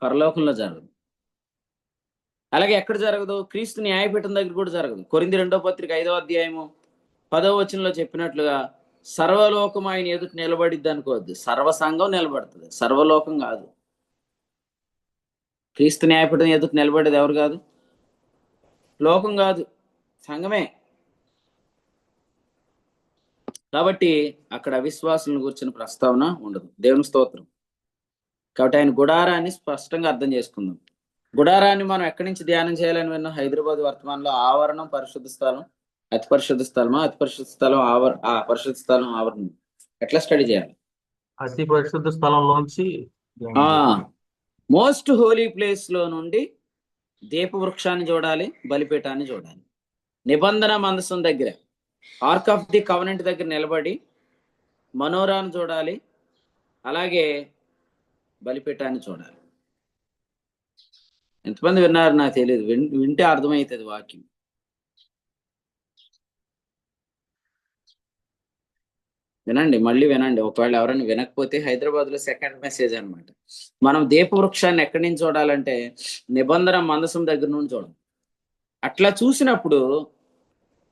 S1: పరలోకంలో జరగదు. అలాగే ఎక్కడ జరగదు, క్రీస్తు న్యాయపీఠం దగ్గర కూడా జరగదు. కొరింథీ 2వ పత్రిక 5వ అధ్యాయము 10వ వచనంలో చెప్పినట్లుగా సర్వలోకం ఆయన ఎదుట నిలబడిద్ది అనుకోవద్దు, సర్వసంఘం నిలబడుతుంది, సర్వలోకం కాదు. క్రీస్తు న్యాయపీఠం ఎదుట నిలబడేది ఎవరు కాదు, లోకం కాదు, సంఘమే. కాబట్టి అక్కడ అవిశ్వాసులను గురించిన ప్రస్తావన ఉండదు. దేవుని స్తోత్రం. కాబట్టి ఆయన గుడారాన్ని స్పష్టంగా అర్థం చేసుకుందాం. గుడారాన్ని మనం ఎక్కడి నుంచి ధ్యానం చేయాలని విన్నాం, హైదరాబాద్ వర్తమానంలో ఆవరణం పరిశుద్ధ స్థలం, అతి పరిశుద్ధ స్థలమా, అతి పరిశుద్ధ స్థలం పరిశుద్ధ స్థలం ఆవరణం ఎట్లా స్టడీ చేయాలి?
S4: అతి పరిశుద్ధ స్థలంలోంచి
S1: మోస్ట్ హోలీ ప్లేస్ లో నుండి దీప వృక్షాన్ని చూడాలి, బలిపీఠాన్ని చూడాలి. నిబంధన మందసం దగ్గర ఆర్క్ ఆఫ్ ది కవనెంట్ దగ్గర నిలబడి మనోరాను చూడాలి, అలాగే బలిపీఠాన్ని చూడాలి. ఎంతమంది విన్నారు నాకు తెలియదు, వింటే అర్థమవుతుంది వాక్యం. వినండి, మళ్ళీ వినండి. ఒకవేళ ఎవరైనా వినకపోతే హైదరాబాద్లో సెకండ్ మెసేజ్ అనమాట. మనం దీపవృక్షాన్ని ఎక్కడి నుంచి చూడాలంటే నిబంధన మందసం దగ్గర నుండి చూడాలి. అట్లా చూసినప్పుడు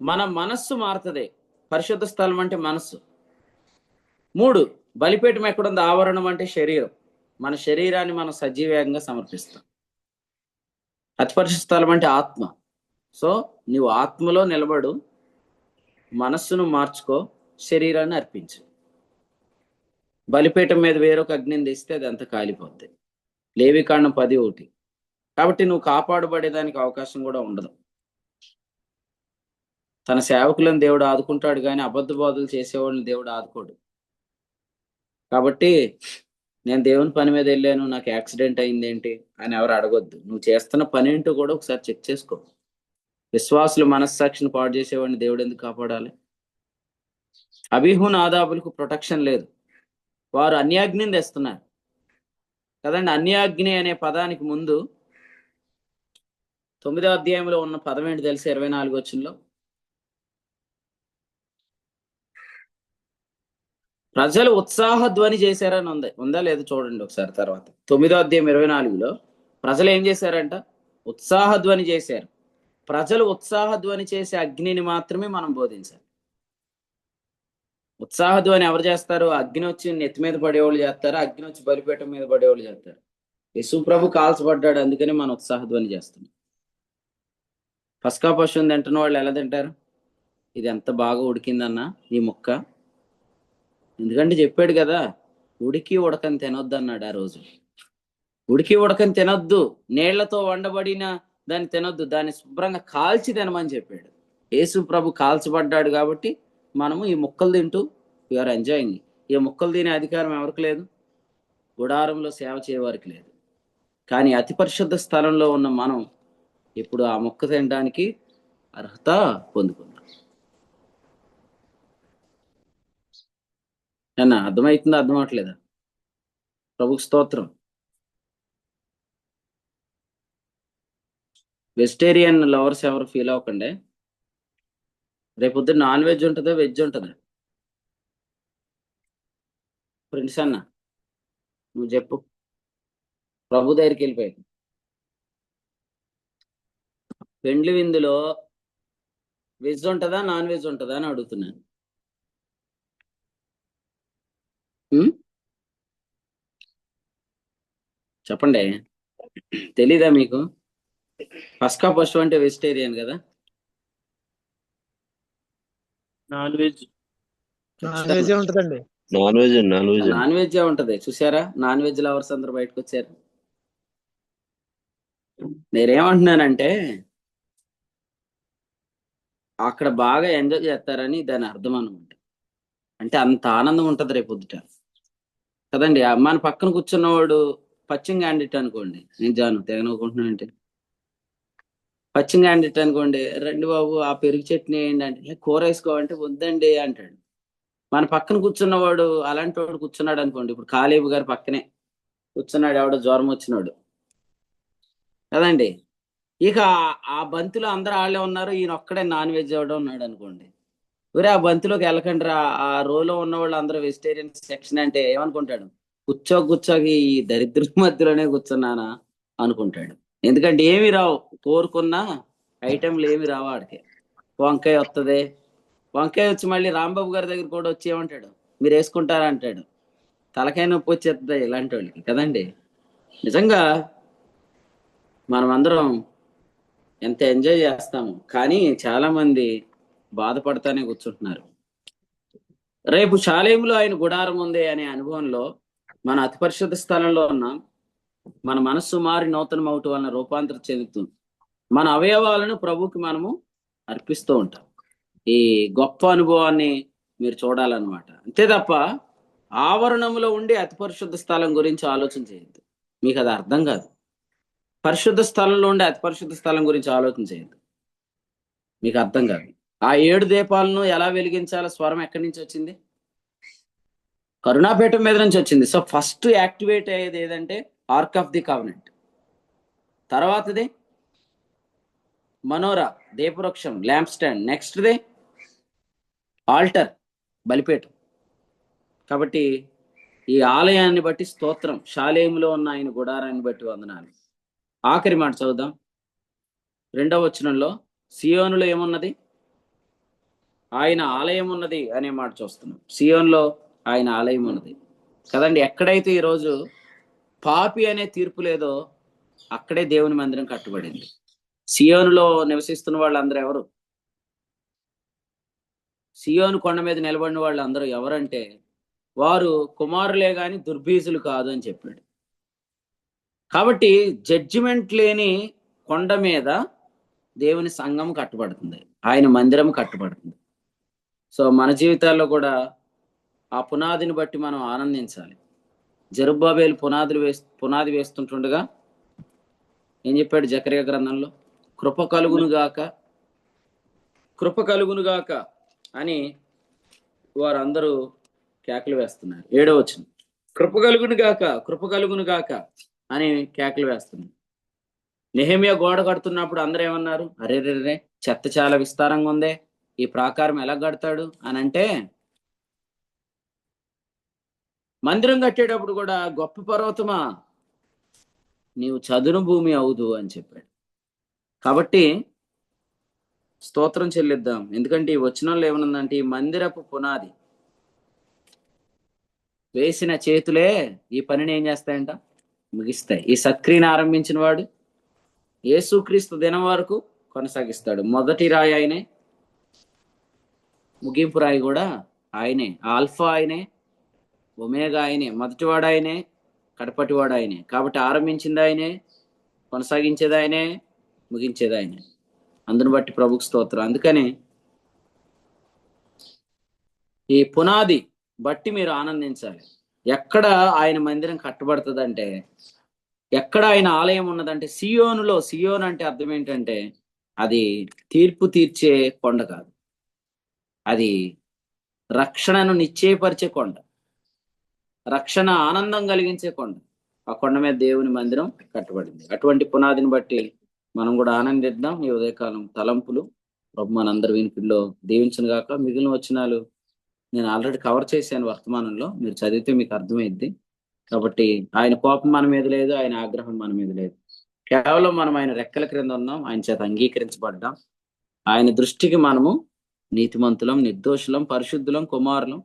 S1: మన మనస్సు మారుతుంది. పరిశుద్ధ స్థలం అంటే మనస్సు. 3 బలిపీఠం ఎక్కడుంది, ఆవరణం అంటే శరీరం. మన శరీరాన్ని మనం సజీవంగా సమర్పిస్తాం. అతి పరిశుద్ధ స్థలం అంటే ఆత్మ. సో నువ్వు ఆత్మలో నిలబడు, మనస్సును మార్చుకో, శరీరాన్ని అర్పించు. బలిపీఠం మీద వేరొక అగ్నిని తెస్తే అది అంతా కాలిపోద్ది. లేవికాండం 10:1. కాబట్టి నువ్వు కాపాడబడేదానికి అవకాశం కూడా ఉండదు. తన సేవకులను దేవుడు ఆదుకుంటాడు, కానీ అబద్ధ బోధలు చేసేవాళ్ళని దేవుడు ఆదుకోడు. కాబట్టి నేను దేవుని పని మీద వెళ్ళాను, నాకు యాక్సిడెంట్ అయింది ఏంటి అని ఎవరు అడగొద్దు. నువ్వు చేస్తున్న పని ఏంటో కూడా ఒకసారి చెక్ చేసుకో. విశ్వాసులు మనస్సాక్షిని పాడు చేసేవాడిని దేవుడు ఎందుకు కాపాడాలి? అబీహు నాదాబులకు ప్రొటెక్షన్ లేదు, వారు అన్యాగ్నిని తెస్తున్నారు కదండి. అన్యాగ్ని అనే పదానికి ముందు 9వ అధ్యాయంలో ఉన్న పదం ఏంటి తెలిసి 24వ వచనంలో ప్రజలు ఉత్సాహ ధ్వని చేశారని ఉందా లేదు చూడండి ఒకసారి. తర్వాత 9వ అధ్యాయం 24లో ప్రజలు ఏం చేశారంట, ఉత్సాహ ధ్వని చేశారు. ప్రజలు ఉత్సాహ ధ్వని చేసే అగ్నిని మాత్రమే మనం బోధించాలి. ఉత్సాహ ధ్వని ఎవరు చేస్తారు? అగ్ని వచ్చి నెత్తి మీద పడేవాళ్ళు చేస్తారు, అగ్ని వచ్చి బలిపీఠం మీద పడేవాళ్ళు చేస్తారు. యేసు ప్రభు కాల్చబడ్డాడు, అందుకని మనం ఉత్సాహ ధ్వని చేస్తున్నాం. పస్కా పశువుని తింటున్న వాళ్ళు ఎలా తింటారు? ఇది ఎంత బాగా ఉడికిందన్నా ఈ ముక్క, ఎందుకంటే చెప్పాడు కదా, ఉడికి ఉడకని తినొద్దు అన్నాడు ఆ రోజు. ఉడికి ఉడకని తినొద్దు, నీళ్లతో వండబడిన దాన్ని తినొద్దు, దాన్ని శుభ్రంగా కాల్చి తినమని చెప్పాడు. యేసు ప్రభు కాల్చబడ్డాడు కాబట్టి మనము ఈ ముక్కలు తింటూ వీఆర్ ఎంజాయింగ్. ఈ ముక్కలు తినే అధికారం ఎవరికి లేదు, గుడారంలో సేవ చేయవారికి లేదు. కానీ అతి పరిశుద్ధ స్థలంలో ఉన్న మనం ఇప్పుడు ఆ ముక్క తినడానికి అర్హత పొందుకుందాం. అన్నా అర్థమవుతుందా, అర్థం అవట్లేదా? ప్రభుకి స్తోత్రం. వెజిటేరియన్ లవర్స్ ఎవరు ఫీల్ అవ్వకండి. రేపొద్దు నాన్ వెజ్ ఉంటుందా, వెజ్ ఉంటుందా? ఫ్రెండ్స్ అన్న నువ్వు చెప్పు. ప్రభు దగ్గరికి వెళ్ళిపోయాడు. పెండ్లి విందులో వెజ్ ఉంటుందా నాన్ వెజ్ ఉంటుందా అని అడుగుతున్నాను. చెప్పండి, తెలీదా మీకు? పస్కా పశువు అంటే వెజిటేరియన్ కదా.
S2: నాన్ వెజ్
S8: ఉంటదండి.
S1: నాన్ వెజ్ ఉంటది. చూసారా, నాన్ వెజ్ లవర్స్ అందరూ బయటకు వచ్చారు. నేనేమంటున్నానంటే అక్కడ బాగా ఎంజాయ్ చేస్తారని దాని అర్థం అనమాట. అంటే అంత ఆనందం ఉంటది రేపు పొద్దుట కదండి. మన పక్కన కూర్చున్నవాడు పశ్చిమ క్యాండిడేట్ అనుకోండి, నేను జాను తెగననుకుంటున్నాను అంటే పశ్చిమ క్యాండిడేట్ అనుకోండి, రండి బాబు ఆ పెరుగు చట్నీ వేయండి అంటే, కూర వేసుకోవాలంటే వద్దండి అంటాడు. మన పక్కన కూర్చున్నవాడు అలాంటి వాడు కూర్చున్నాడు అనుకోండి, ఇప్పుడు కాలేబు గారి పక్కనే కూర్చున్నాడు ఎవడో జ్వరం వచ్చినాడు కదండి. ఇక ఆ బంతిలో అందరూ వాళ్ళే ఉన్నారు, ఈయన ఒక్కడే నాన్ వెజ్ ఎవడో ఉన్నాడు అనుకోండి. వేరే ఆ బంతిలోకి వెళ్ళకండి రా, ఆ రోలో ఉన్న వాళ్ళు అందరూ వెజిటేరియన్ సెక్షన్ అంటే ఏమనుకుంటాడు? కూర్చోకి ఈ దరిద్ర మధ్యలోనే కూర్చున్నానా అనుకుంటాడు. ఎందుకంటే ఏమి రావు, కోరుకున్న ఐటెంలు ఏమి రావు ఆడికి. వంకాయ వస్తుంది, వంకాయ వచ్చి మళ్ళీ రాంబాబు గారి దగ్గర కూడా వచ్చి ఏమంటాడు, మీరు వేసుకుంటారా అంటాడు. తలకాయ నొప్పి వచ్చేస్తుంది ఇలాంటి వాళ్ళకి కదండి. నిజంగా మనం అందరం ఎంత ఎంజాయ్ చేస్తాము, కానీ చాలా మంది బాధపడతానే కూర్చుంటున్నారు. రేపు షాలేములో ఆయన గుడారం ఉంది అనే అనుభవంలో మన అతి పరిశుద్ధ స్థలంలో ఉన్నాం. మన మనస్సు మారి నూతన మౌటు వలన రూపాంతరం చెందుతుంది. మన అవయవాలను ప్రభుకి మనము అర్పిస్తూ ఉంటాం. ఈ గొప్ప అనుభవాన్ని మీరు చూడాలన్నమాట. అంతే తప్ప ఆవరణంలో ఉండి అతి పరిశుద్ధ స్థలం గురించి ఆలోచన చేయొద్దు, మీకు అది అర్థం కాదు. పరిశుద్ధ స్థలంలో ఉండే అతి పరిశుద్ధ స్థలం గురించి ఆలోచన చేయొద్దు, మీకు అర్థం కాదు. ఆ 7 దీపాలను ఎలా వెలిగించాలో స్వరం ఎక్కడి నుంచి వచ్చింది? కరుణాపీఠం మీద నుంచి వచ్చింది. సో ఫస్ట్ యాక్టివేట్ అయ్యేది ఏదంటే ఆర్క్ ఆఫ్ ది కవెనెంట్, తర్వాతది మనోరా దీపవృక్షం ల్యాంప్ స్టాండ్, నెక్స్ట్ది ఆల్టర్ బలిపీఠం. కాబట్టి ఈ ఆలయాన్ని బట్టి స్తోత్రం, షాలేములో ఉన్న ఆయన గుడారాన్ని బట్టి వందనాలు. ఆఖరి మాట చదువుదాం, 2వ వచనంలో సియోనులో ఏమున్నది? ఆయన ఆలయం ఉన్నది అనే మాట చూస్తున్నాం. సియోన్లో ఆయన ఆలయం ఉన్నది కదండి. ఎక్కడైతే ఈరోజు పాపి అనే తీర్పు లేదో అక్కడే దేవుని మందిరం కట్టబడింది. సియోనులో నివసిస్తున్న వాళ్ళందరూ ఎవరు? సియోను కొండ మీద నిలబడిన వాళ్ళు అందరూ ఎవరంటే వారు కుమారులే గాని దుర్బీజులు కాదు అని చెప్పాడు. కాబట్టి జడ్జిమెంట్ లేని కొండ మీద దేవుని సంఘం కట్టబడుతుంది, ఆయన మందిరం కట్టబడుతుంది. సో మన జీవితాల్లో కూడా ఆ పునాదిని బట్టి మనం ఆనందించాలి. జెరుబ్బాబేలు పునాది వేస్తుంటుండగా ఏం చెప్పాడు జకర్యా గ్రంథంలో? కృప కలుగునుగాక అని వారందరూ కేకలు వేస్తున్నారు. 7వ వచనం, కృప కలుగునుగాక అని కేకలు వేస్తున్నారు. నెహెమ్యా గోడ కడుతున్నప్పుడు అందరూ ఏమన్నారు? అరే చెత్త చాలా విస్తారంగా ఉందే, ఈ ప్రాకారం ఎలా కడతాడు అని అంటే, మందిరం కట్టేటప్పుడు కూడా గొప్ప పర్వతమా నీవు చదును భూమి అవుదు అని చెప్పాడు. కాబట్టి స్తోత్రం చెల్లిద్దాం. ఎందుకంటే ఈ వచనంలో ఏమనుందంటే, ఈ మందిరపు పునాది వేసిన చేతులే ఈ పనిని ఏం చేస్తాయంట? ముగిస్తాయి. ఈ సత్క్రియను ఆరంభించిన వాడు యేసుక్రీస్తు దినం వరకు కొనసాగిస్తాడు. మొదటి రాయి ఆయనే, ముగింపు రాయి కూడా ఆయనే. ఆల్ఫా ఆయనే, ఒమేగా ఆయనే. మొదటివాడు ఆయనే, కడపటివాడు ఆయనే. కాబట్టి ఆరంభించింది ఆయనే, కొనసాగించేది ఆయనే, ముగించేది ఆయనే. అందును బట్టి ప్రభుకు స్తోత్రం. అందుకని ఈ పునాది బట్టి మీరు ఆనందించాలి. ఎక్కడ ఆయన మందిరం కట్టబడుతుందంటే, ఎక్కడ ఆయన ఆలయం ఉన్నదంటే సియోనులో. సియోన్ అంటే అర్థం ఏంటంటే అది తీర్పు తీర్చే కొండ కాదు, అది రక్షణను నిశ్చయపరిచే కొండ, రక్షణ ఆనందం కలిగించే కొండ. ఆ కొండ మీద దేవుని మందిరం కట్టబడింది. అటువంటి పునాదిని బట్టి మనం కూడా ఆనందిద్దాం. ఈ ఉదయకాలం తలంపులు ప్రభు మనందరి వినికిడిలో దీవించును గాక. మిగిలిన వచనాలు నేను ఆల్రెడీ కవర్ చేశాను వర్తమానంలో, మీరు చదివితే మీకు అర్థమైద్ది. కాబట్టి ఆయన కోపం మన మీద లేదు, ఆయన ఆగ్రహం మన మీద లేదు. కేవలం మనం ఆయన రెక్కల క్రింద ఉన్నాం, ఆయన చేత అంగీకరించబడ్డాం. ఆయన దృష్టికి మనము నీతిమంతులం, నిర్దోషులం, పరిశుద్ధులం, కుమారులం.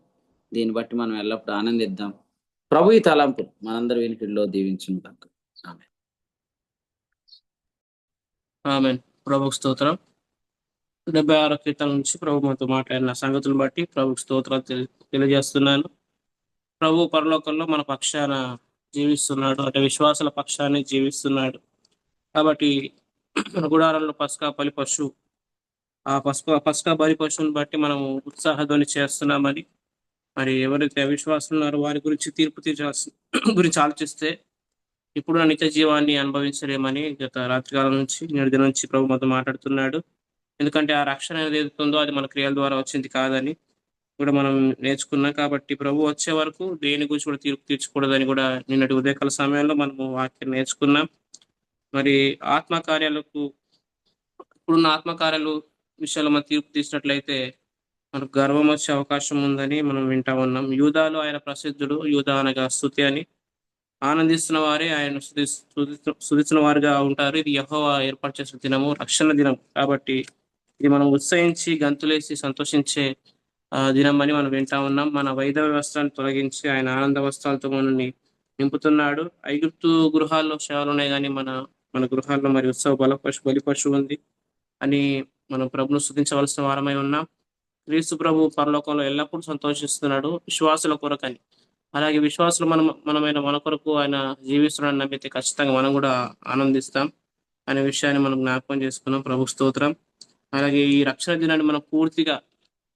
S1: దీన్ని బట్టి మనం ఎల్లప్పుడూ ఆనందిద్దాం. ప్రభు ఈ తలంపు మనందరి వినికిడిలో దీవించును గాక. ఆమేన్.
S2: ఆమేన్. ప్రభుకు స్తోత్రం. 76 కీర్తన నుంచి ప్రభు మనతో మాట్లాడిన సంగతులను బట్టి ప్రభుకు స్తోత్రాలు తెలియజేస్తున్నాను. ప్రభు పరలోకంలో మన పక్షాన జీవిస్తున్నాడు, అంటే విశ్వాసుల పక్షాన్ని జీవిస్తున్నాడు. కాబట్టి మన గుడారంలో పస్కా బలి పశువు, ఆ పస్కా బలి పశువుని బట్టి మనము ఉత్సాహధ్వని చేస్తున్నామని, మరి ఎవరైతే అవిశ్వాసులు ఉన్నారో వారి గురించి తీర్పు గురించి ఆలోచిస్తే ఇప్పుడు నిత్య జీవాన్ని అనుభవించలేమని గత రాత్రికాలం నుంచి నేటి నుంచి ప్రభు మనతో మాట్లాడుతున్నాడు. ఎందుకంటే ఆ రక్షణ ఏది ఏదుతుందో అది మన క్రియల ద్వారా వచ్చింది కాదని కూడా మనం నేర్చుకున్నాం. కాబట్టి ప్రభు వచ్చే వరకు దేని గురించి కూడా తీర్పు తీర్చకూడదని కూడా నిన్నటి ఉదయకాల సమయంలో మనము వాక్యం నేర్చుకున్నాం. మరి ఆత్మకార్యాలకు ఇప్పుడున్న ఆత్మకార్యాలు విషయాల్లో మనం తీర్పు తీసినట్లయితే మనకు గర్వం వచ్చే అవకాశం ఉందని మనం వింటా ఉన్నాం. యూదాలో ఆయన ప్రసిద్ధుడు, యూదా అనగా స్తుతి అని. ఆనందిస్తున్న వారే ఆయన స్తుతిస్తున్న వారుగా ఉంటారు. ఇది యెహోవా ఏర్పాటు చేసిన దినము, రక్షణ దినం. కాబట్టి ఇది మనం ఉత్సహించి గంతులేసి సంతోషించే దినం అని మనం వింటా ఉన్నాం. మన వైధవ వస్త్రాన్ని తొలగించి ఆయన ఆనంద వస్త్రాలతో మనల్ని నింపుతున్నాడు. ఐగుప్తు గృహాల్లో సేవలు ఉన్నాయి, కానీ మన గృహాల్లో మరి ఉత్సవ బలి పశువు ఉంది అని మనం ప్రభును స్తుతించవలసిన వారమై ఉన్నాం. క్రీస్తు ప్రభు పరలోకంలో ఎల్లప్పుడూ సంతోషిస్తున్నాడు విశ్వాసుల కొరకని. అలాగే విశ్వాసులు మనమైన మన కొరకు ఆయన జీవిస్తున్నాడని నమ్మితే ఖచ్చితంగా మనం కూడా ఆనందిస్తాం అనే విషయాన్ని మనం జ్ఞాపకం చేసుకున్నాం. ప్రభు స్తోత్రం. అలాగే ఈ రక్షణ దినాన్ని మనం పూర్తిగా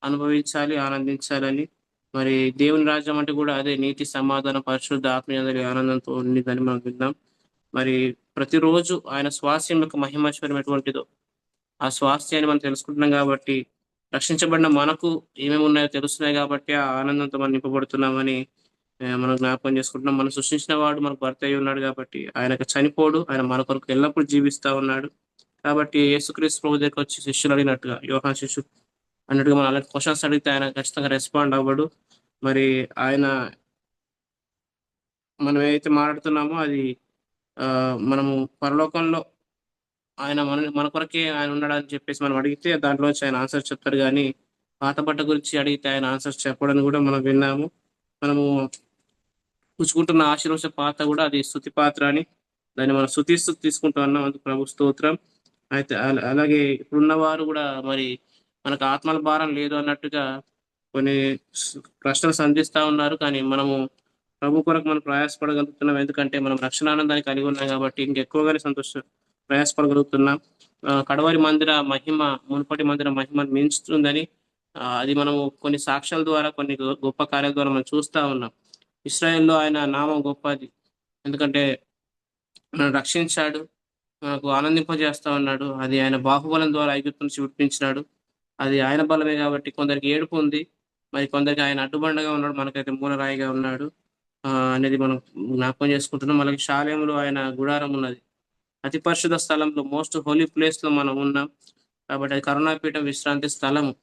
S2: అనుభవించాలి, ఆనందించాలని. మరి దేవుని రాజ్యం అంటే కూడా అదే నీతి, సమాధానం, పరిశుద్ధ, ఆత్మీయ ఆనందంతో ఉండిందని మనం విన్నాం. మరి ప్రతిరోజు ఆయన స్వాస్థ్యం యొక్క మహిమేశ్వరం ఎటువంటిదో ఆ స్వాస్థ్యాన్ని మనం తెలుసుకుంటున్నాం. కాబట్టి రక్షించబడిన మనకు ఏమేమి ఉన్నాయో తెలుస్తున్నాయి, కాబట్టి ఆ ఆనందంతో మనం నింపబడుతున్నామని మనం జ్ఞాపకం చేసుకుంటున్నాం. మనం సృష్టించిన వాడు మనకు భర్త అయి ఉన్నాడు, కాబట్టి ఆయనకు చనిపోడు, ఆయన మన కొరకు ఎల్లప్పుడూ జీవిస్తా ఉన్నాడు. కాబట్టి యేసుక్రీస్తు ప్రభు దగ్గరికి వచ్చి శిష్యులు అడిగినట్టుగా, యోహాను శిష్యులు అన్నట్టుగా మనం అలాంటి క్వశ్చన్స్ అడిగితే ఆయన ఖచ్చితంగా రెస్పాండ్ అవ్వడు. మరి ఆయన మనం ఏదైతే మాట్లాడుతున్నామో అది మనము పరలోకంలో ఆయన మన కొరకే ఆయన ఉన్నాడని చెప్పేసి మనం అడిగితే దాంట్లోంచి ఆయన ఆన్సర్ చెప్తాడు. కానీ పాత బట్ట గురించి అడిగితే ఆయన ఆన్సర్స్ చెప్పడని కూడా మనం విన్నాము. మనము పుచ్చుకుంటున్న ఆశీర్వచ పాత్ర కూడా అది స్తుతి పాత్ర అని దాన్ని మనం స్తుతిస్తూ తీసుకుంటూ ఉన్నాం. అందుకు ప్రభు స్తోత్రం. అయితే అలాగే ఇప్పుడున్న వారు కూడా మరి మనకు ఆత్మల భారం లేదు అన్నట్టుగా కొన్ని ప్రశ్నలు సంధిస్తా ఉన్నారు. కానీ మనము ప్రభు కొరకు మనం ప్రయాసపడగలుగుతున్నాం, ఎందుకంటే మనం రక్షణ ఆనందాన్ని కలిగి ఉన్నాం కాబట్టి ఇంకెక్కువగానే ప్రయాసపడగలుగుతున్నాం. కడవరి మందిర మహిమ మునుపటి మందిర మహిమను మించుతుందని అది మనము కొన్ని సాక్ష్యాల ద్వారా, కొన్ని గొప్ప కార్యాల ద్వారా మనం చూస్తా ఉన్నాం. ఇశ్రాయేల్లో ఆయన నామం గొప్పది, ఎందుకంటే మనల్ని రక్షించాడు, మనకు ఆనందింపజేస్తా ఉన్నాడు. అది ఆయన బాహుబలం ద్వారా ఐగుప్తు నుంచి విడిపించినాడు. అది ఆయన బలమే. కాబట్టి కొందరికి ఏడుపు ఉంది, మరి కొందరికి ఆయన అడ్డుబండగా ఉన్నాడు, మనకైతే మూలరాయిగా ఉన్నాడు అనేది మనం జ్ఞాపకం చేసుకుంటున్నాం. అలాగే షాలేములో ఆయన గుడారం ఉన్నది, అతి పరిశుద్ధ స్థలంలో, మోస్ట్ హోలీ ప్లేస్ లో మనం ఉన్నాం. కాబట్టి అది కరుణాపీఠం, విశ్రాంతి స్థలము.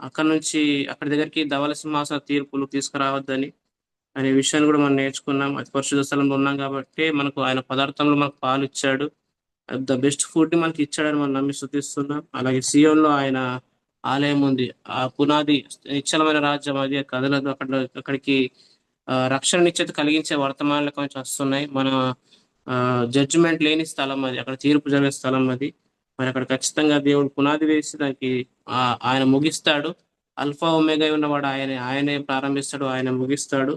S2: అక్కడి దగ్గరికి ధవల సింహాసన తీర్పులు తీసుకురావద్దని అనే విషయాన్ని కూడా మనం నేర్చుకున్నాం. అతి పరిశుద్ధ స్థలంలో ఉన్నాం కాబట్టి మనకు ఆయన పదార్థంలో మనకు పాలు ఇచ్చాడు, ద బెస్ట్ ఫుడ్ ని మనకి ఇచ్చాడని మనం నమ్మి స్తుతిస్తున్నాం. అలాగే సియోన్లో ఆయన ఆలయం ఉంది, ఆ పునాది నిశ్చలమైన రాజ్యం, అది కదలదు. అక్కడికి రక్షణ నిశ్చయిత కలిగించే వర్తమానాలు కొంచెం వస్తున్నాయి. మన జడ్జిమెంట్ లేని స్థలం అది, అక్కడ తీర్పు జరిగే స్థలం అది. మరి అక్కడ ఖచ్చితంగా దేవుడు పునాది వేసి దానికి ఆయన ముగిస్తాడు. అల్ఫా ఒమేగా ఉన్నవాడు ఆయనే ప్రారంభిస్తాడు, ఆయన ముగిస్తాడు.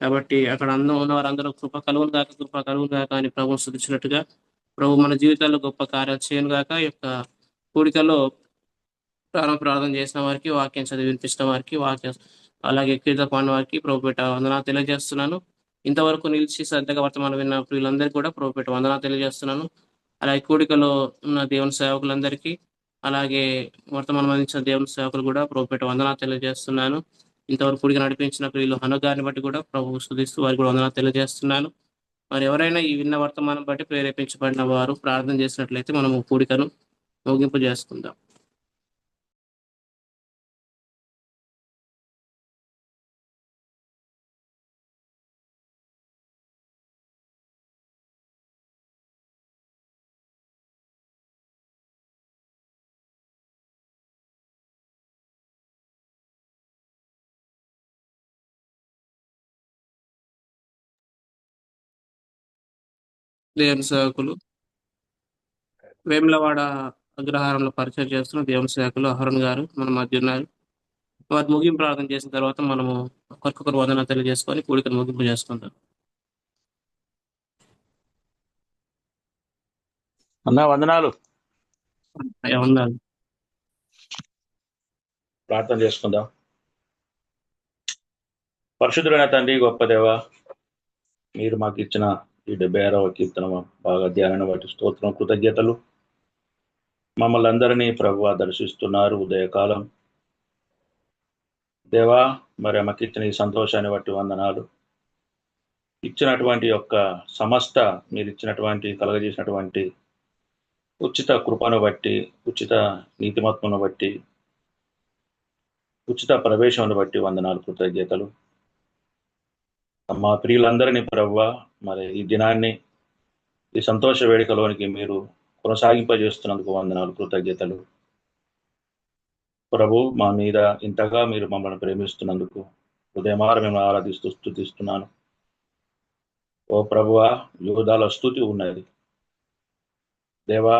S2: కాబట్టి అక్కడ ఉన్న వారందరూ కృప కలుగును గాక అని ప్రభువు స్తుతించినట్టుగా ప్రభు మన జీవితాల్లో గొప్ప కార్యాలు చేయను గాక. ఈ యొక్క కూడికలో ప్రార్థన చేసిన వారికి, వాక్యం చదివి వినిపించిన వారికి, అలాగే కీర్తన పాడిన వారికి ప్రభుపేట వందనాలు తెలియజేస్తున్నాను. ఇంతవరకు నిలిచి శ్రద్ధగా వర్తమానం విన్న వీళ్ళందరికీ కూడా ప్రభుపేట వందనాలు తెలియజేస్తున్నాను. అలాగే కూడికలో ఉన్న దేవుని సేవకులందరికీ, అలాగే వర్తమానం అందించిన దేవుని సేవకులు కూడా ప్రభుపేట వందనాలు తెలియజేస్తున్నాను. ఇంతవరకు కూడిక నడిపించిన వీళ్ళు హనుగారిని బట్టి కూడా ప్రభు స్తుతిస్తూ వారికి కూడా వందనాలు తెలియజేస్తున్నాను. మరి ఎవరైనా ఈ విన్న వర్తమానం బట్టి ప్రేరేపించబడిన వారు ప్రార్థన చేసినట్లయితే మనము కూడికను ముగింపు చేసుకుందాం. దేవుని సేవకులు, వేములవాడ అగ్రహారంలో పరిచయం చేస్తున్న దేవుని సేవకులు అహరోన్ గారు మన మధ్య ఉన్నారు. వారి ముగింపు ప్రార్థన చేసిన తర్వాత మనము ఒకరికొకరు వందన తెలియజేసుకొని కూడికను ముగింపు చేసుకుంటాం.
S11: అన్నా వందనాలు.
S2: అయ్యా వందనాలు.
S11: ప్రార్థన చేసుకుందాం. పరిశుద్ధుడైన తండ్రి, గొప్ప దేవ, మీరు మాకు ఇచ్చిన ఈ 76వ కీర్తన బాగా ధ్యానాన్ని బట్టి స్తోత్రం, కృతజ్ఞతలు. మమ్మల్ని అందరినీ ప్రభువా దర్శిస్తున్నారు ఉదయకాలం. దేవా, మరి మాకు ఇచ్చిన ఈ సంతోషాన్ని బట్టి వందనాలు. ఇచ్చినటువంటి యొక్క సమస్త మీరు ఇచ్చినటువంటి కలగజేసినటువంటి ఉచిత కృపను బట్టి, ఉచిత నీతిమత్వను బట్టి, ఉచిత ప్రవేశంను బట్టి వందనాలు, కృతజ్ఞతలు. మా ప్రియులందరినీ ప్రభువా మరి ఈ దినాన్ని, ఈ సంతోష వేడుకలోనికి మీరు కొనసాగింపజేస్తున్నందుకు వందనాలు, కృతజ్ఞతలు. ప్రభు, మా మీద ఇంతగా మీరు మమ్మల్ని ప్రేమిస్తున్నందుకు ఉదయమారు మేము ఆరాధిస్తూ స్తుతిస్తున్నాను. ఓ ప్రభువా, యూదాల స్తుతి ఉన్నది దేవా.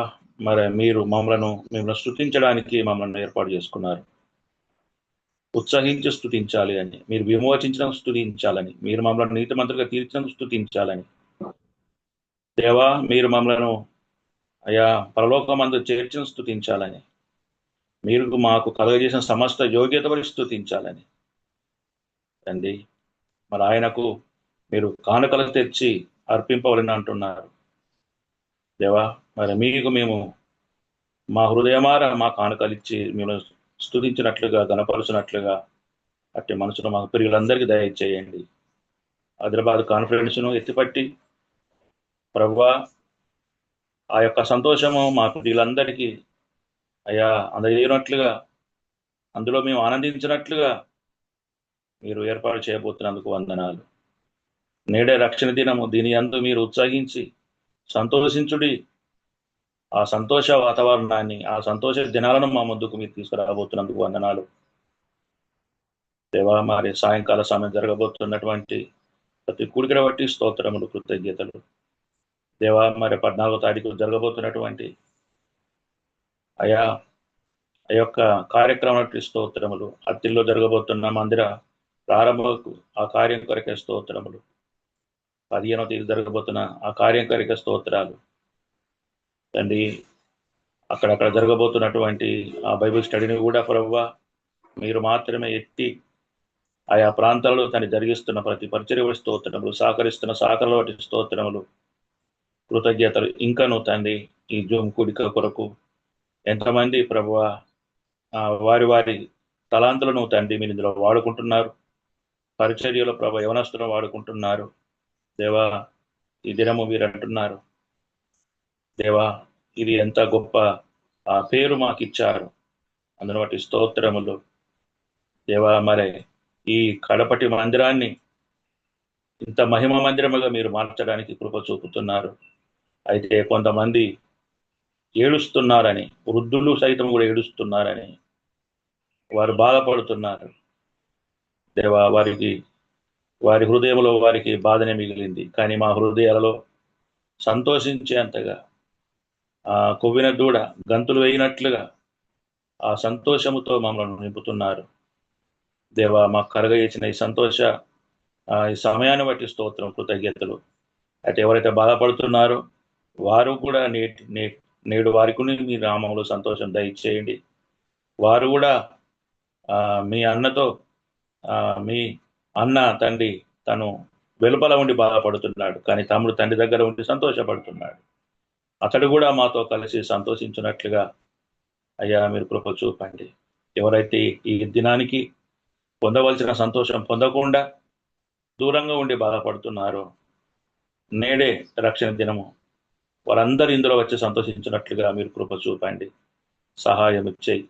S11: మరి మీరు మిమ్మల్ని స్తుతించడానికి మమ్మల్ని ఏర్పాటు చేసుకున్నారు. ఉత్సహించి స్తుతించాలి అని, మీరు విమోచించడం స్తుతించాలని, మీరు మమ్మల్ని నీతిమంతులుగా తీర్చడం స్తుతించాలని దేవా, మీరు మమ్మలను అయా పరలోకమందు చేర్చిన స్తుతించాలని, మీరు మాకు కలుగజేసిన సమస్త యోగ్యత వరకు స్తుతించాలని తండ్రి. మరి ఆయనకు మీరు కానుకలు తెచ్చి అర్పింపవలని అంటున్నారు దేవా. మరి మీకు మేము మా హృదయమార మా కానుకలు ఇచ్చి మేము స్తుతించినట్లుగా, గణపరుచినట్లుగా అట్టి మనసును మా ప్రియులందరికీ దయచేయండి. హైదరాబాద్ కాన్ఫరెన్స్ను ఎత్తిపట్టి ప్రభువా, ఆ యొక్క సంతోషము మా ప్రియులందరికీ అయ్యా అందజేయనట్లుగా, అందులో మేము ఆనందించినట్లుగా మీరు ఏర్పాటు చేయబోతున్నందుకు వందనాలు. నేడే రక్షణ దినము, దీని యందు మీరు ఉత్సాహించి సంతోషించుడి. ఆ సంతోష వాతావరణాన్ని, ఆ సంతోష దినాలను మా ముందుకు మీరు తీసుకురాబోతున్నందుకు వందనాలు దేవా. మరి సాయంకాల సమయం జరగబోతున్నటువంటి ప్రతి కూడికను బట్టి స్తోత్రములు, కృతజ్ఞతలు దేవా. మరి 14వ తారీఖు జరగబోతున్నటువంటి అయా ఆ యొక్క కార్యక్రమం స్తోత్రములు, అత్తిల్లో జరగబోతున్న మందిర ప్రారంభకు ఆ కార్యం కొరకే స్తోత్రములు, 15వ తేదీ జరగబోతున్న ఆ కార్యం కొరకే స్తోత్రాలు తండ్రి. అక్కడక్కడ జరగబోతున్నటువంటి ఆ బైబిల్ స్టడీని కూడా ప్రభువా మీరు మాత్రమే ఎత్తి ఆయా ప్రాంతాల్లో తను జరిగిస్తున్న ప్రతి పరిచర్య స్తోత్రములు, సహకరిస్తున్న సహకారాల వాటి స్తోత్రములు, కృతజ్ఞతలు. ఇంకాను తండ్రి, ఈ జూమ్ కూడిక కొరకు ఎంతమంది ప్రభువా వారి వారి తలాంతులను తండ్రి మీరు ఇందులో వాడుకుంటున్నారు. పరిచర్యలో ప్రభు యవనస్తులను వాడుకుంటున్నారు దేవా. ఈ దినము మీరు అంటున్నారు దేవా, ఇది ఎంత గొప్ప ఆ పేరు మాకు ఇచ్చారు, అందును బట్టి స్తోత్రములు దేవా. మరి ఈ కడపటి మందిరాన్ని ఇంత మహిమ మందిరముగా మీరు మార్చడానికి కృప చూపుతున్నారు. అయితే కొంతమంది ఏడుస్తున్నారని, వృద్ధులు సైతం కూడా ఏడుస్తున్నారని వారు బాధపడుతున్నారు దేవా. వారి హృదయంలో వారికి బాధనే మిగిలింది. కానీ మా హృదయాలలో సంతోషించేంతగా, ఆ కొవ్విన దూడ గంతులు వేయినట్లుగా ఆ సంతోషముతో మమ్మల్ని నింపుతున్నారు దేవా. మాకు కరగేసిన ఈ సంతోష ఈ సమయాన్ని బట్టి స్తోత్రం, కృతజ్ఞతలు. అయితే ఎవరైతే బాధపడుతున్నారో వారు కూడా నేడు వారికి మీ నామములో సంతోషం దయచేయండి. వారు కూడా మీ అన్నతో, మీ అన్న తండ్రి తను వెలుపల ఉండి బాధపడుతున్నాడు, కానీ తమ్ముడు తండ్రి దగ్గర ఉండి సంతోషపడుతున్నాడు. అతడు కూడా మాతో కలిసి సంతోషించినట్లుగా అయ్యా మీరు కృప చూపండి. ఎవరైతే ఈ దినానికి పొందవలసిన సంతోషం పొందకుండా దూరంగా ఉండి బాధపడుతున్నారో, నేడే రక్షణ దినము వారందరూ ఇందులో వచ్చి సంతోషించినట్లుగా మీరు కృప చూపండి, సహాయం ఇచ్చేయి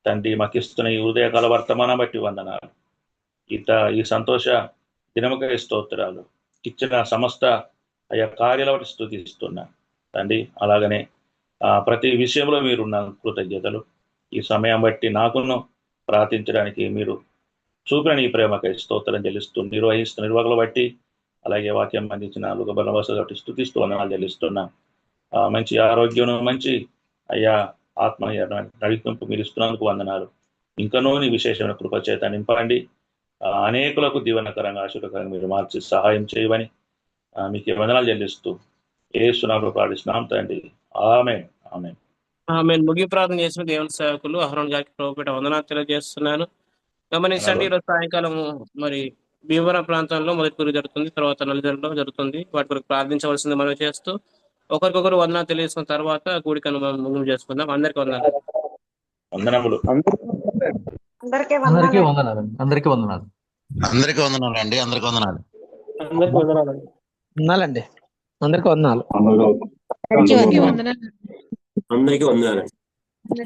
S11: తండ్రి. మాకిస్తున్న ఈ ఉదయకాల వర్తమానం బట్టి వందనాలు. ఈ సంతోష దినముకై స్తోత్రాలు. ఇచ్చిన సమస్త అయ్యా కార్యాల బట్టి స్తుతిస్తున్నా తండ్రి. అలాగనే ప్రతి విషయంలో మీరున్న కృతజ్ఞతలు. ఈ సమయం బట్టి నాకును ప్రార్థించడానికి మీరు చూపిన నీ ప్రేమకై స్తోత్రం చెల్లిస్తూ నిర్వహిస్తున్న నిర్వాహకులు బట్టి అలాగే వాక్యం అందించిన బలవస స్తుతిస్తూ వందనాలు చెల్లిస్తున్నాం. మంచి ఆరోగ్యం, మంచి అయ్యా ఆత్మ నడిపింపు మీరు ఇస్తున్నందుకు వందనాలు. ఇంకనూ నీ విశేషమైన కృపచేత నింపండి. అనేకులకు దీవెనకరంగా ఆశీర్వకరంగా మీరు మార్చి సహాయం చేయమని మీకు వందనాలు చెల్లిస్తూ యేసు నామములో ప్రార్థిస్తున్నాం తండ్రి. ఆమేన్. ఆమేన్.
S2: ఆమేన్. ముగి ప్రార్థన చేసిన దేవుని సేవకులు అహరోన్ గారికి ప్రభుపేట వందనాలు తెలియజేస్తున్నాను. గమనించండి, ఈరోజు సాయంకాలం మరి భీమవరం ప్రాంతంలో మొదటి గురి జరుగుతుంది, తర్వాత నలుజర్లో జరుగుతుంది. వాటి కొరకు ప్రార్థించవలసింది మనం చేస్తూ ఒకరికొకరు వందనాలు తెలియజేసుకున్న తర్వాత కూడికను మనం ముగింపు చేసుకుందాం. అందరికీ వందనాలు.
S11: వందనములు.
S4: అందరికీ వందనాలు. అందరికీ వందనాలు.
S3: అందరికీ వందనాలండి. అందరికీ వందనాలు.
S2: అందరికీ వందనాలండి.
S8: ఉన్నాలండి. అందరికి వందనాలు.
S12: అందరికీ వందనాలు.
S13: అందరికీ వందనాలు.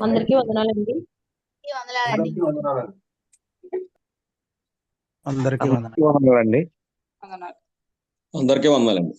S12: అందరికీ వందనాలండి.
S8: అందరికీ వందనాలు.
S6: అందరికీ వందనాలండి.